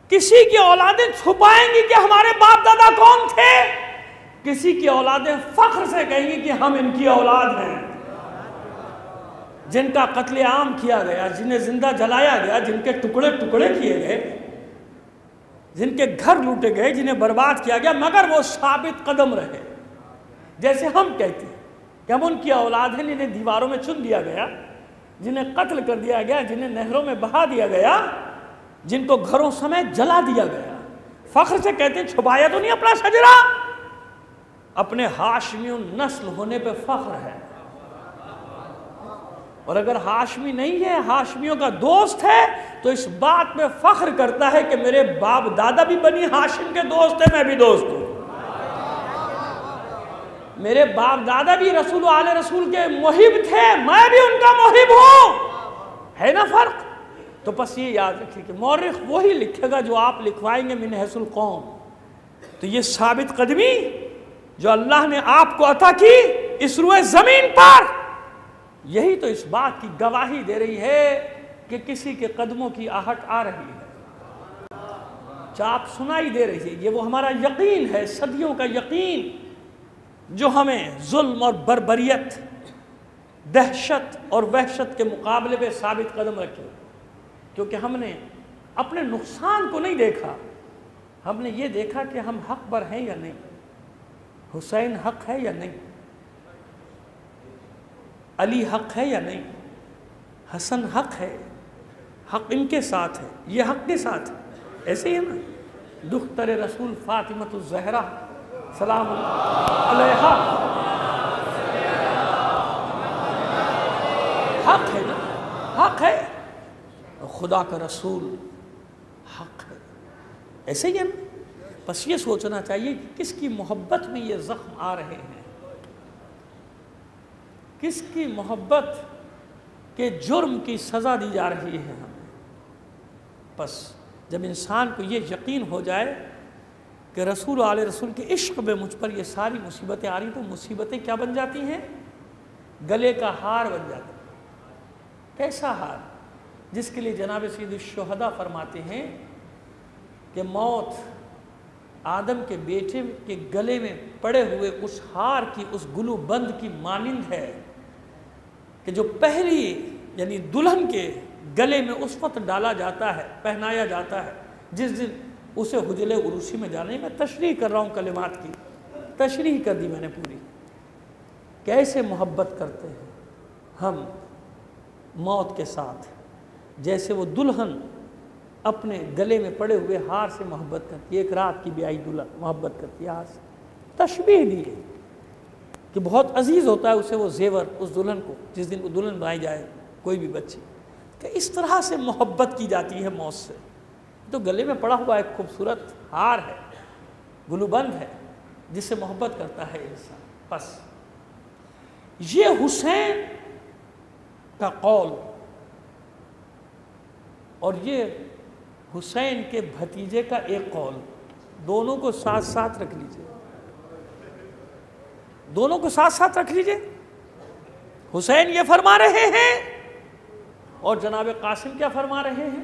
کسی کی اولادیں چھپائیں گی کہ ہمارے باپ دادا کون تھے، کسی کی اولادیں فخر سے کہیں گی کہ ہم ان کی اولاد ہیں، جن کا قتل عام کیا گیا، جنہیں زندہ جلایا گیا، جن کے ٹکڑے ٹکڑے کیے گئے، جن کے گھر لوٹے گئے، جنہیں برباد کیا گیا، مگر وہ ثابت قدم رہے۔ جیسے ہم کہتے ہیں کہ ہم ان کی اولاد ہیں جنہیں دیواروں میں چن دیا گیا، جنہیں قتل کر دیا گیا، جنہیں نہروں میں بہا دیا گیا، جن کو گھروں سمیت جلا دیا گیا۔ فخر سے کہتے ہیں چھپایا تو نہیں اپنا شجرہ، اپنے ہاشمی نسل ہونے پہ فخر ہے۔ اور اگر ہاشمی نہیں ہے، ہاشمیوں کا دوست ہے، تو اس بات میں فخر کرتا ہے کہ میرے باپ دادا بھی بنی ہاشم کے دوست ہیں، میں بھی دوست ہوں، میرے باپ دادا بھی رسول و آل رسول کے محب تھے، میں بھی ان کا محب ہوں، ہے نا فرق؟ تو بس یہ یاد رکھیے کہ مورخ وہی لکھے گا جو آپ لکھوائیں گے من حیث القوم۔ تو یہ ثابت قدمی جو اللہ نے آپ کو عطا کی اس روئے زمین پر، یہی تو اس بات کی گواہی دے رہی ہے کہ کسی کے قدموں کی آہٹ آ رہی ہے، چاپ سنائی دے رہی ہے۔ یہ وہ ہمارا یقین ہے، صدیوں کا یقین، جو ہمیں ظلم اور بربریت، دہشت اور وحشت کے مقابلے پہ ثابت قدم رکھے، کیونکہ ہم نے اپنے نقصان کو نہیں دیکھا، ہم نے یہ دیکھا کہ ہم حق پر ہیں یا نہیں، حسین حق ہے یا نہیں، علی حق ہے یا نہیں، حسن حق ہے، حق ان کے ساتھ ہے، یہ حق کے ساتھ ہے، ایسے ہی ہے نا؟ دختر رسول فاطمۃ الزہرا سلام علیہا حق ہے نا، حق ہے، خدا کا رسول حق ہے، ایسے ہی ہے نا؟ بس یہ سوچنا چاہیے کہ کس کی محبت میں یہ زخم آ رہے ہیں، کس کی محبت کے جرم کی سزا دی جا رہی ہے ہمیں۔ بس جب انسان کو یہ یقین ہو جائے کہ رسول آل رسول کے عشق میں مجھ پر یہ ساری مصیبتیں آ رہی، تو مصیبتیں کیا بن جاتی ہیں؟ گلے کا ہار بن جاتا ہے۔ کیسا ہار؟ جس کے لیے جناب سید الشہداء فرماتے ہیں کہ موت آدم کے بیٹے کے گلے میں پڑے ہوئے اس ہار کی، اس گلو بند کی مانند ہے کہ جو پہلی یعنی دلہن کے گلے میں اس وقت ڈالا جاتا ہے، پہنایا جاتا ہے جس دن اسے حجل عروسی میں جانا ہے۔ میں تشریح کر رہا ہوں، کلمات کی تشریح کر دی میں نے پوری۔ کیسے محبت کرتے ہیں ہم موت کے ساتھ، جیسے وہ دلہن اپنے گلے میں پڑے ہوئے ہار سے محبت کرتی ہے، ایک رات کی بیائی دلہن محبت کرتی ہے ہار سے۔ تشبیہ دی ہے کہ بہت عزیز ہوتا ہے اسے وہ زیور، اس دلہن کو جس دن وہ دلہن بنائی جائے کوئی بھی بچی، کہ اس طرح سے محبت کی جاتی ہے موت سے۔ تو گلے میں پڑا ہوا ایک خوبصورت ہار ہے، گلو بند ہے، جس سے محبت کرتا ہے انسان۔ بس یہ حسین کا قول اور یہ حسین کے بھتیجے کا ایک قول، دونوں کو ساتھ ساتھ رکھ لیجئے، دونوں کو ساتھ ساتھ رکھ لیجئے۔ حسین یہ فرما رہے ہیں اور جناب قاسم کیا فرما رہے ہیں؟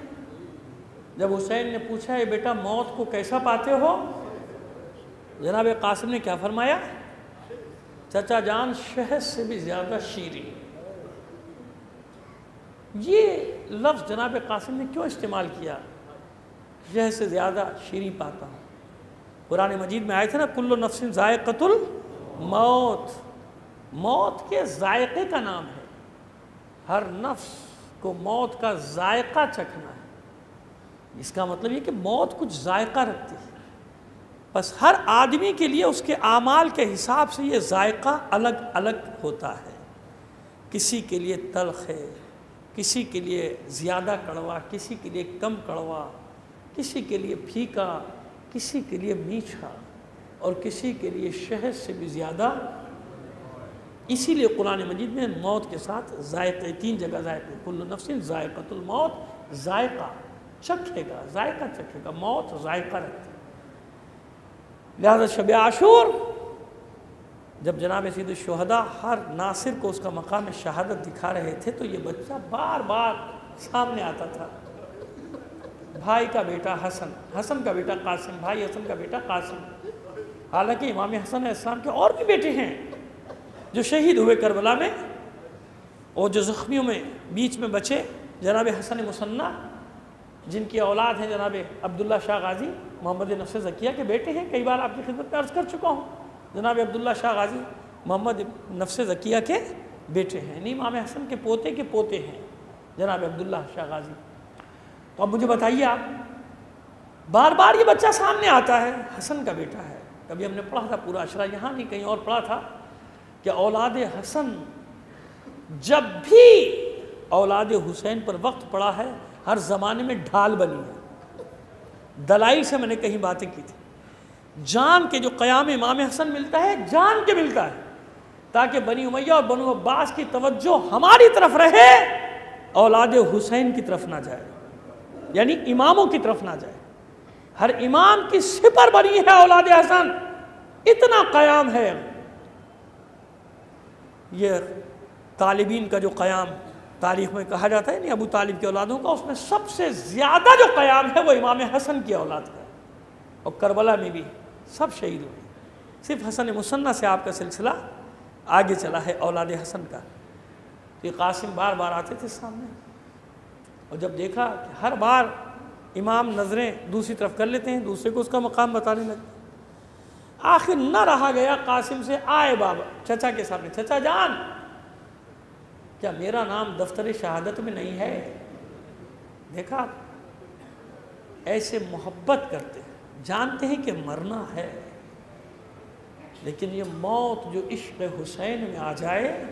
جب حسین نے پوچھا اے بیٹا موت کو کیسا پاتے ہو، جناب قاسم نے کیا فرمایا؟ چچا جان شہد سے بھی زیادہ شیریں۔ یہ لفظ جناب قاسم نے کیوں استعمال کیا؟ شہد سے زیادہ شیریں پاتا ہوں۔ قرآن مجید میں آئے تھے نا کل نفس ذائقۃ الموت، موت کے ذائقے کا نام ہے، ہر نفس کو موت کا ذائقہ چکھنا ہے۔ اس کا مطلب یہ کہ موت کچھ ذائقہ رکھتی ہے، بس ہر آدمی کے لیے اس کے اعمال کے حساب سے یہ ذائقہ الگ الگ ہوتا ہے۔ کسی کے لیے تلخ ہے، کسی کے لیے زیادہ کڑوا، کسی کے لیے کم کڑوا، کسی کے لیے پھیکا، کسی کے لیے میٹھا، اور کسی کے لیے شہد سے بھی زیادہ۔ اسی لیے قرآن مجید میں موت کے ساتھ ذائقے، 3 جگہ ذائقے، کل نفس ذائقۃ الموت، ذائقہ چکھے گا، ذائقہ چکھے گا، موت ذائقہ رکھتی ہے۔ لہذا شب عاشور جب جناب سید الشہداء ہر ناصر کو اس کا مقام شہادت دکھا رہے تھے، تو یہ بچہ بار بار سامنے آتا تھا۔ بھائی کا بیٹا حسن، حسن کا بیٹا قاسم، بھائی حسن کا بیٹا قاسم۔ حالانکہ امام حسن علیہ السلام کے اور بھی بیٹے ہیں جو شہید ہوئے کربلا میں، اور جو زخمیوں میں بیچ میں بچے، جناب حسن مثنیٰ جن کی اولاد ہیں جناب عبداللہ شاہ غازی محمد نفس زکیہ کے بیٹے ہیں، کئی بار آپ کی خدمت میں عرض کر چکا ہوں، جناب عبداللہ شاہ غازی محمد نفس زکیہ کے بیٹے ہیں، یعنی امام حسن کے پوتے ہیں جناب عبداللہ شاہ غازی۔ تو اب مجھے بتائیے، آپ بار بار یہ بچہ سامنے آتا ہے، حسن کا بیٹا ہے۔ کبھی ہم نے پڑھا تھا پورا اشرا، یہاں نہیں کہیں اور پڑھا تھا کہ اولاد حسن جب بھی اولاد حسین پر وقت پڑا ہے، ہر زمانے میں ڈھال بنی ہے۔ دلائل سے میں نے کہیں باتیں کی تھی، جان کے جو قیام امام حسن ملتا ہے، جان کے ملتا ہے، تاکہ بنی امیہ اور بنو عباس کی توجہ ہماری طرف رہے، اولاد حسین کی طرف نہ جائے، یعنی اماموں کی طرف نہ جائے۔ ہر امام کی سپر بنی ہے اولاد حسن، اتنا قیام ہے۔ یہ طالبین کا جو قیام تاریخ میں کہا جاتا ہے نہیں، ابو طالب کی اولادوں کا، اس میں سب سے زیادہ جو قیام ہے وہ امام حسن کی اولاد کا، اور کربلا میں بھی سب شہید ہوئے، صرف حسن مثنیٰ سے آپ کا سلسلہ آگے چلا ہے اولاد حسن کا۔ یہ قاسم بار بار آتے تھے سامنے، اور جب دیکھا کہ ہر بار امام نظریں دوسری طرف کر لیتے ہیں، دوسرے کو اس کا مقام بتانے لگے، آخر نہ رہا گیا، قاسم سے آئے بابا چچا کے سامنے، چچا جان کیا میرا نام دفتر شہادت میں نہیں ہے؟ دیکھا ایسے محبت کرتے ہیں، جانتے ہیں کہ مرنا ہے، لیکن یہ موت جو عشق حسین میں آ جائے،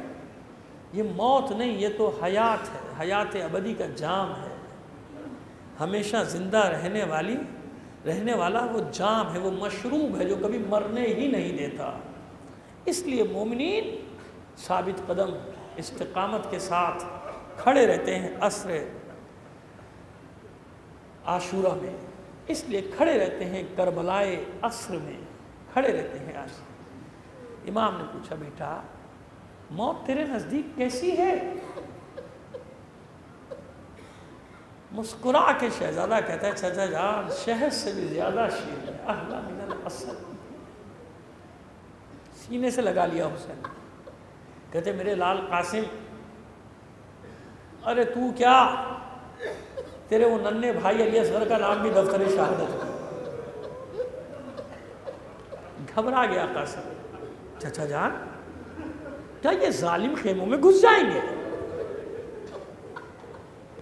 یہ موت نہیں، یہ تو حیات ہے، حیات ابدی کا جام ہے، ہمیشہ زندہ رہنے والا وہ جام ہے، وہ مشروب ہے جو کبھی مرنے ہی نہیں دیتا۔ اس لیے مومنین ثابت قدم استقامت کے ساتھ کھڑے رہتے ہیں عصر عاشورہ میں، اس لیے کھڑے رہتے ہیں کربلائے عصر میں، کھڑے رہتے ہیں۔ آج امام نے پوچھا بیٹا موت تیرے نزدیک کیسی ہے؟ مسکرا کے شہزادہ کہتا ہے چچا جان شہد سے بھی زیادہ شیر ہے، احلی من العسل۔ سینے سے لگا لیا حسین، کہتے میرے لال قاسم، ارے تو کیا، تیرے وہ ننھے بھائی علی اصغر کا نام بھی دفتر شہادت ہے۔ گھبرا گیا قاسم، چچا جان کیا یہ ظالم خیموں میں گھس جائیں گے؟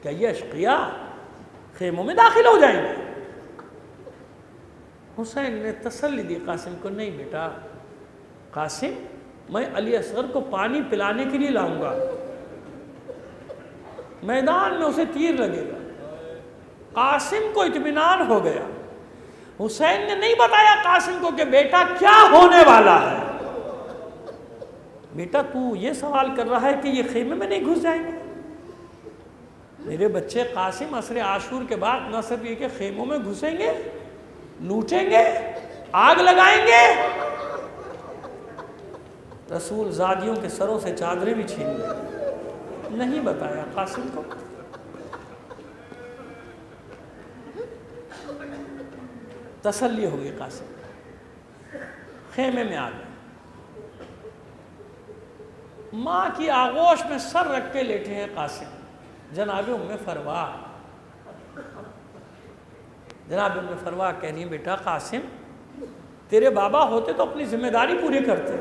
کیا یہ اشقیاء خیموں میں داخل ہو جائیں گے؟ حسین نے تسلی دی قاسم کو، نہیں بیٹا قاسم، میں علی اصغر کو پانی پلانے کے لیے لاؤں گا، میدان میں اسے تیر لگے گا۔ قاسم کو اطمینان ہو گیا۔ حسین نے نہیں بتایا قاسم کو کہ بیٹا کیا ہونے والا ہے، بیٹا تو یہ سوال کر رہا ہے کہ یہ خیمے میں نہیں گھس جائیں گے؟ میرے بچے قاسم عصر عاشور کے بعد نہ صرف یہ کہ خیموں میں گھسیں گے، لوٹیں گے، آگ لگائیں گے، رسول زادیوں کے سروں سے چادریں بھی چھین لیں۔ نہیں بتایا قاسم کو۔ تسلی ہو گئی قاسم، خیمے میں آ گئے، ماں کی آغوش میں سر رکھ کے لیٹے ہیں قاسم۔ جناب ام فروا کہہ رہی ہیں بیٹا قاسم تیرے بابا ہوتے تو اپنی ذمہ داری پوری کرتے۔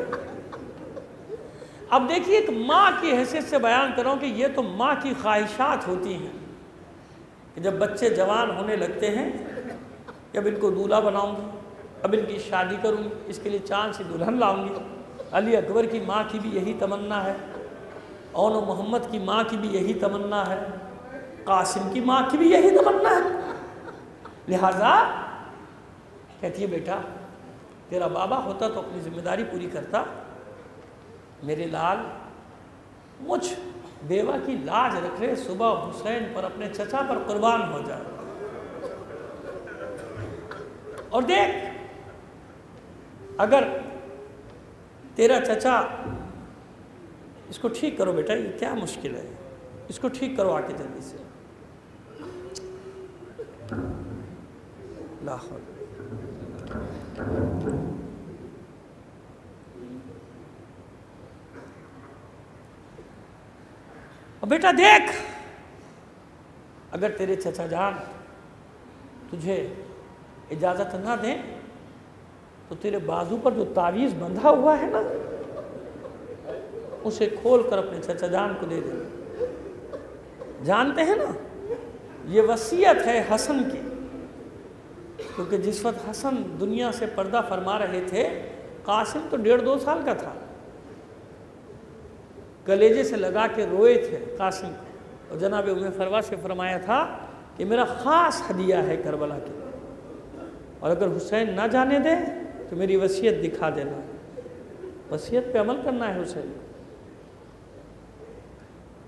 اب دیکھیے ایک ماں کی حیثیت سے بیان کر رہا ہوں کہ یہ تو ماں کی خواہشات ہوتی ہیں کہ جب بچے جوان ہونے لگتے ہیں کہ اب ان کو دولہا بناؤں گی، اب ان کی شادی کروں گی، اس کے لیے چاند سی دلہن لاؤں گی۔ علی اکبر کی ماں کی بھی یہی تمنا ہے، اون و محمد کی ماں کی بھی یہی تمنا ہے، قاسم کی ماں کی بھی یہی تمنا ہے۔ لہٰذا کہتی ہے بیٹا تیرا بابا ہوتا تو اپنی ذمہ داری پوری کرتا، میرے لال مجھ بیوہ کی لاج رکھ رہے، صبح حسین پر اپنے چچا پر قربان ہو جائے۔ اور دیکھ اگر تیرا چچا، اس کو ٹھیک کرو بیٹا، یہ کیا مشکل ہے، اس کو ٹھیک کرو آ کے جلدی سے۔ لا حول۔ اور بیٹا دیکھ اگر تیرے چچا جان تجھے اجازت نہ دیں تو تیرے بازو پر جو تعویذ بندھا ہوا ہے نا، اسے کھول کر اپنے چچا جان کو دے دیں۔ جانتے ہیں نا یہ وصیت ہے حسن کی، کیونکہ جس وقت حسن دنیا سے پردہ فرما رہے تھے قاسم تو 1.5-2 سال کا تھا، کلیجے سے لگا کے روئے تھے قاسم کو، اور جناب ام فروہ سے فرمایا تھا کہ میرا خاص ہدیہ ہے کربلا کے، اور اگر حسین نہ جانے دے تو میری وصیت دکھا دینا، وصیت پہ عمل کرنا ہے حسین۔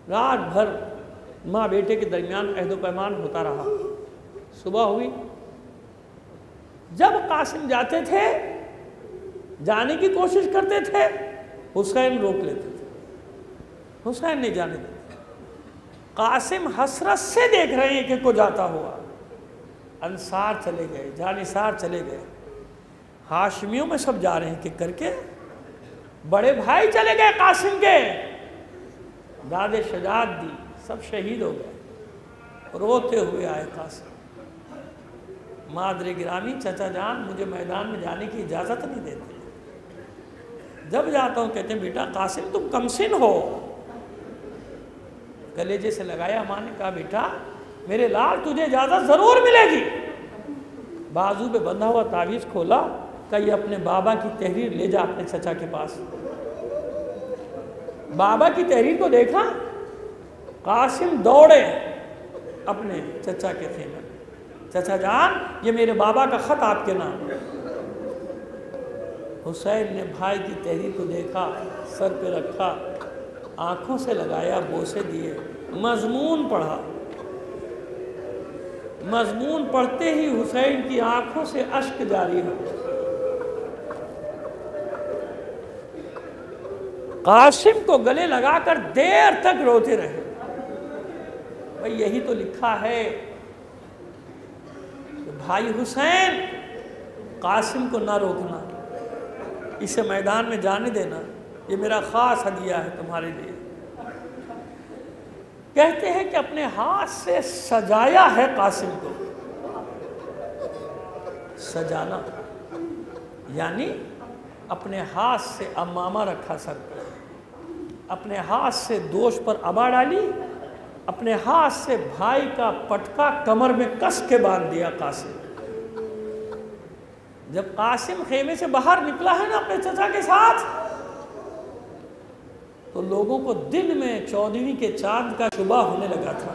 رات بھر ماں بیٹے کے درمیان عہد و پیمان ہوتا رہا۔ صبح ہوئی، جب قاسم جاتے تھے، جانے کی کوشش کرتے تھے، حسین روک لیتے تھے، حسین نہیں جانے دیتے۔ قاسم حسرت سے دیکھ رہے ہیں کہ کو جاتا ہوا، انصار چلے گئے، جانثار چلے گئے، ہاشمیوں میں سب جا رہے ہیں کہ کر کے، بڑے بھائی چلے گئے قاسم کے، داد شجاعت دی، سب شہید ہو گئے، روتے ہوئے آئے قاسم، مادر گرامی چچا جان مجھے میدان میں جانے کی اجازت نہیں دیتے، جب جاتا ہوں کہتے ہیں بیٹا قاسم تم کمسن ہو، کلیجے سے لگایا، ماں نے کہا بیٹا میرے لال تجھے اجازت ضرور ملے گی، بازو پہ بندھا ہوا تعویذ کھولا، کہ یہ اپنے بابا کی تحریر لے جا اپنے چچا کے پاس۔ بابا کی تحریر کو دیکھا، قاسم دوڑے اپنے چچا کے خیمے میں، چچا جان یہ میرے بابا کا خط آپ کے نام۔ حسین نے بھائی کی تحریر کو دیکھا، سر پہ رکھا، آنکھوں سے لگایا، بوسے دیے، مضمون پڑھا، مضمون پڑھتے ہی حسین کی آنکھوں سے اشک جاری ہو، قاسم کو گلے لگا کر دیر تک روتے رہے۔ بھئی یہی تو لکھا ہے کہ بھائی حسین قاسم کو نہ روکنا، اسے میدان میں جانے دینا، یہ میرا خاص ہدیہ ہے تمہارے لیے۔ کہتے ہیں کہ اپنے ہاتھ سے سجایا ہے قاسم کو، سجانا یعنی اپنے ہاتھ سے امامہ رکھا سر پر، اپنے ہاتھ سے دوش پر عبا ڈالی، اپنے ہاتھ سے بھائی کا پٹکا کمر میں کس کے باندھ دیا قاسم۔ جب قاسم خیمے سے باہر نکلا ہے نا اپنے چچا کے ساتھ، تو لوگوں کو دل میں 14ویں کے چاند کا شبہ ہونے لگا تھا۔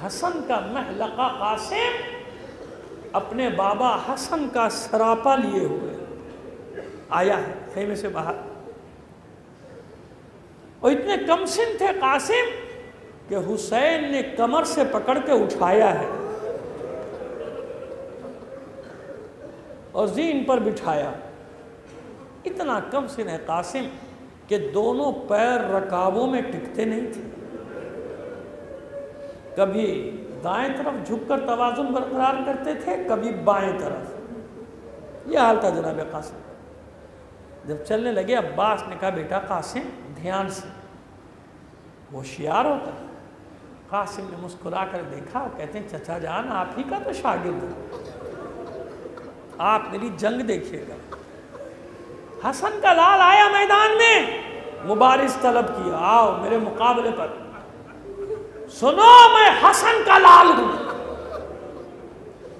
حسن کا محلقہ قاسم اپنے بابا حسن کا سراپا لیے ہوئے آیا ہے خیمے سے باہر، اور اتنے کم سن تھے قاسم کہ حسین نے کمر سے پکڑ کے اٹھایا ہے اور زین پر بٹھایا۔ اتنا کم سن ہے قاسم کہ دونوں پیر رکابوں میں ٹکتے نہیں تھے، کبھی دائیں طرف جھک کر توازن برقرار کرتے تھے، کبھی بائیں طرف، یہ حال تھا جناب قاسم۔ جب چلنے لگے عباس نے کہا بیٹا قاسم دھیان سے، ہوشیار ہوتا ہے۔ قاسم نے مسکرا کر دیکھا، کہتے ہیں چچا جان آپ ہی کا تو شاگرد ہے، آپ میری جنگ دیکھیے گا۔ حسن کا لال آیا میدان میں، مبارز طلب کیا، آؤ میرے مقابلے پر، سنو میں حسن کا لال ہوں،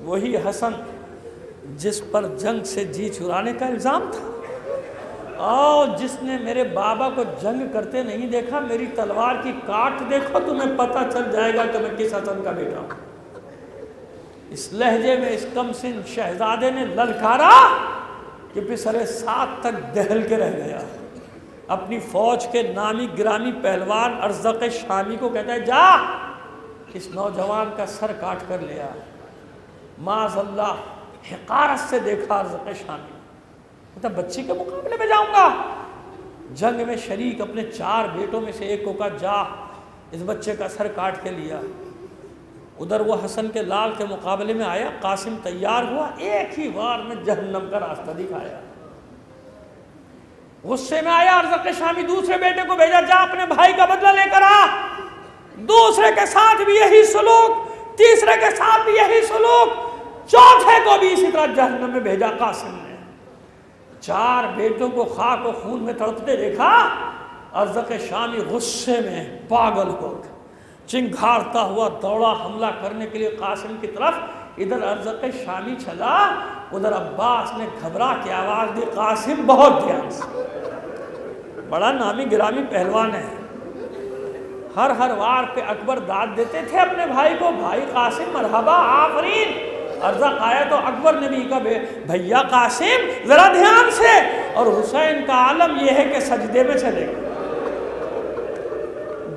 وہی حسن جس پر جنگ سے جی چھڑانے کا الزام تھا، اور جس نے میرے بابا کو جنگ کرتے نہیں دیکھا، میری تلوار کی کاٹ دیکھو تمہیں پتہ چل جائے گا کہ میں کس حسن کا بیٹا ہوں۔ اس لہجے میں اس کم سن شہزادے نے للکارا کہ پسرے 7 تک دہل کے رہ گیا۔ اپنی فوج کے نامی گرامی پہلوان ارزق شامی کو کہتا ہے جا اس نوجوان کا سر کاٹ کر لیا۔ معاذ اللہ حقارت سے دیکھا ارزق شامی، کہتا بچی کے مقابلے میں جاؤں گا؟ جنگ میں شریک اپنے 4 بیٹوں میں سے ایک کو کہا جا اس بچے کا سر کاٹ کے لیا۔ ادھر وہ حسن کے لال کے مقابلے میں آیا، قاسم تیار ہوا، ایک ہی وار میں جہنم کا راستہ دکھایا۔ غصے میں آیا ارزق شامی، دوسرے بیٹے کو بھیجا جا اپنے بھائی کا بدلہ لے کر آ، دوسرے کے ساتھ بھی یہی سلوک، تیسرے کے ساتھ بھی یہی سلوک، چوتھے کو بھی اسی طرح جہنم میں بھیجا قاسم نے۔ 4 بیٹوں کو خاک و خون میں تڑپتے دیکھا، ارزق شامی غصے میں پاگل ہو گیا، چنگھارتا ہوا دوڑا حملہ کرنے کے لیے قاسم کی طرف۔ ادھر ارزق شامی چلا، ادھر عباس نے گھبرا کے آواز دی قاسم بہت دھیان سے، بڑا نامی گرامی پہلوان ہے. ہر وار پہ اکبر داد دیتے تھے اپنے بھائی کو, بھائی قاسم مرحبا آفرین. ارزق آیا تو اکبر نے بھی کہا بھیا قاسم ذرا دھیان سے, اور حسین کا عالم یہ ہے کہ سجدے میں چلے گا.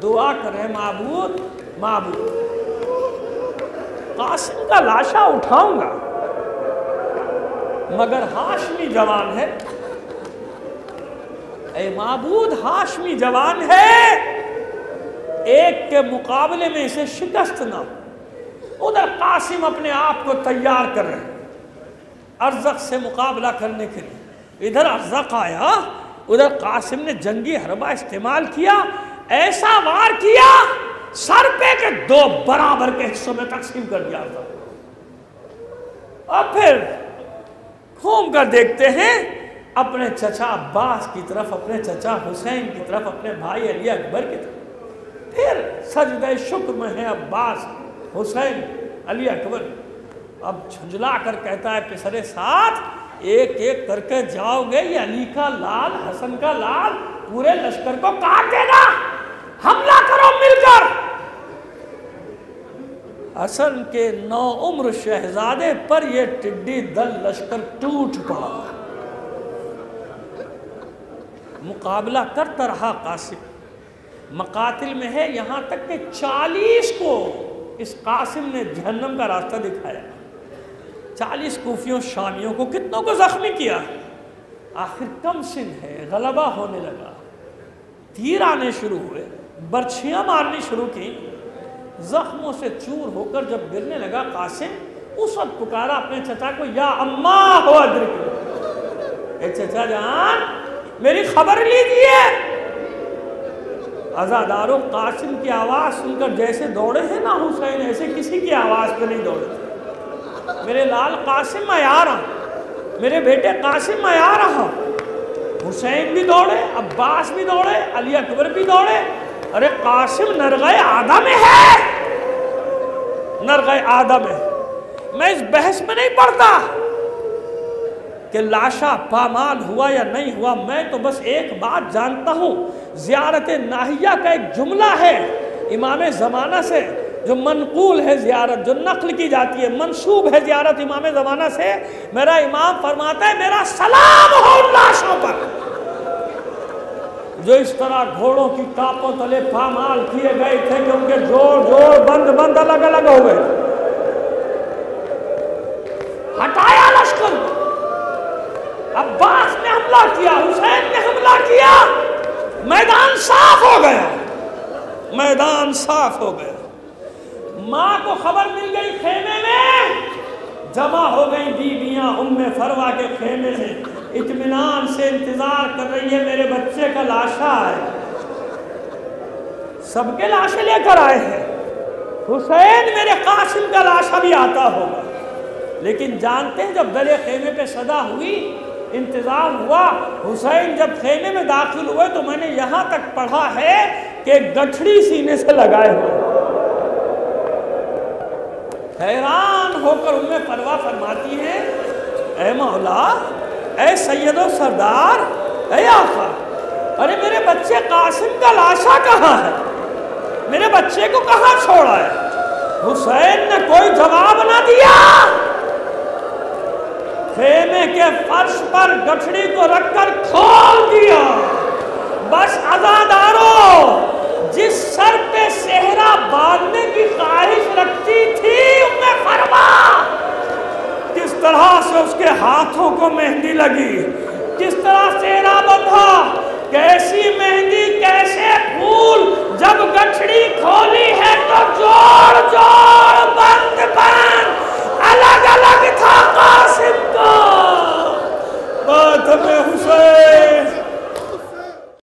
دعا کریں معبود قاسم کا لاشا اٹھاؤں گا مگر ہاشمی جوان ہے. اے معبود ہاشمی جوان ہے, ایک کے مقابلے میں اسے شکست نہ. ادھر قاسم اپنے آپ کو تیار کر رہے ارزق سے مقابلہ کرنے کے لیے. ادھر ارزق آیا, ادھر قاسم نے جنگی حربہ استعمال کیا, ایسا وار کیا سر پہ کہ 2 برابر کے حصوں میں تقسیم کر دیا تھا. اور پھر گھوم کر دیکھتے ہیں اپنے چچا عباس کی طرف, اپنے چچا حسین کی طرف, اپنے بھائی علی اکبر کی طرف. پھر سجدہ شکر میں ہے عباس, حسین, علی اکبر. اب جھنجلا کر کہتا ہے پسرے ساتھ ایک ایک کر کے جاؤ گے, یہ علی کا لال, حسن کا لال پورے لشکر کو کاٹ دے گا, حملہ کرو مل کر. حسن کے 9 عمر شہزادے پر یہ ٹڈی دل لشکر ٹوٹ پڑا. مقابلہ کرتا رہا قاسم, مقاتل میں ہے یہاں تک کہ 40 کو اس قاسم نے جہنم کا راستہ دکھایا. 40 کوفیوں شامیوں کو, کتنوں کو زخمی کیا. آخر کم سن ہے, غلبہ ہونے لگا, تیر آنے شروع ہوئے, برچھیاں مارنی شروع کی. زخموں سے چور ہو کر جب گرنے لگا قاسم, اس وقت پکارا اپنے چچا کو, یا اماں ہو ادرک, اے چچا جان میری خبر لیجیے. عزادارو قاسم کی آواز سن کر جیسے دوڑے ہیں نا حسین, ایسے کسی کی آواز پہ نہیں دوڑے تھے. میرے لال قاسم میں آ رہا ہوں, میرے بیٹے قاسم میں آ رہا ہوں. حسین بھی دوڑے, عباس بھی دوڑے, علی اکبر بھی دوڑے. ارے قاسم نرغہ آدم ہے, نرغہ آدم ہے. میں اس بحث میں نہیں پڑتا کہ لاشا پامال ہوا یا نہیں ہوا, میں تو بس ایک بات جانتا ہوں, زیارت ناہیہ کا ایک جملہ ہے امام زمانہ سے جو منقول ہے زیارت, جو نقل کی جاتی ہے, منسوب ہے زیارت امام زمانہ سے. میرا امام فرماتا ہے میرا سلام ہو ان لاشوں پر جو اس طرح گھوڑوں کی ٹاپوں تلے پامال کیے گئے تھے کہ ان کے جوڑ بند الگ الگ ہو گئے. ہٹایا لشکر, عباس نے حملہ کیا, حسین نے حملہ کیا, میدان صاف ہو گیا, میدان صاف ہو گیا. ماں کو خبر مل گئی خیمے میں, جمع ہو گئی بیویاں ام فروا کے خیمے میں, اطمینان سے انتظار کر رہی ہے میرے بچے کا لاشا ہے. سب کے لاشیں لے کر آئے ہیں, حسین میرے قاسم کا لاشا بھی آتا ہوگا. لیکن جانتے ہیں جب درے خیمے پہ صدا ہوئی, انتظار ہوا, حسین جب خیمے میں داخل ہوئے تو میں نے یہاں تک پڑھا ہے کہ گٹھڑی سینے سے لگائے ہوئے. حیران ہو کر ام فروا فرماتی ہے, اے مولا, اے سید و سردار, اے آقا, ارے میرے بچے قاسم کا لاشا کہاں ہے, میرے بچے کو کہاں چھوڑا ہے. حسین نے کوئی جواب نہ دیا, خیمے کے فرش پر گٹھڑی کو رکھ کر کھول دیا. بس عزادارو, جس سر پہ صحرا باندھنے کی خواہش رکھتی تھی ام فروا, کس طرح سے اس کے ہاتھوں کو مہندی لگی, کس طرح صحرا بندھا, کیسی مہندی, کیسے پھول. جب گٹھڑی کھولی ہے تو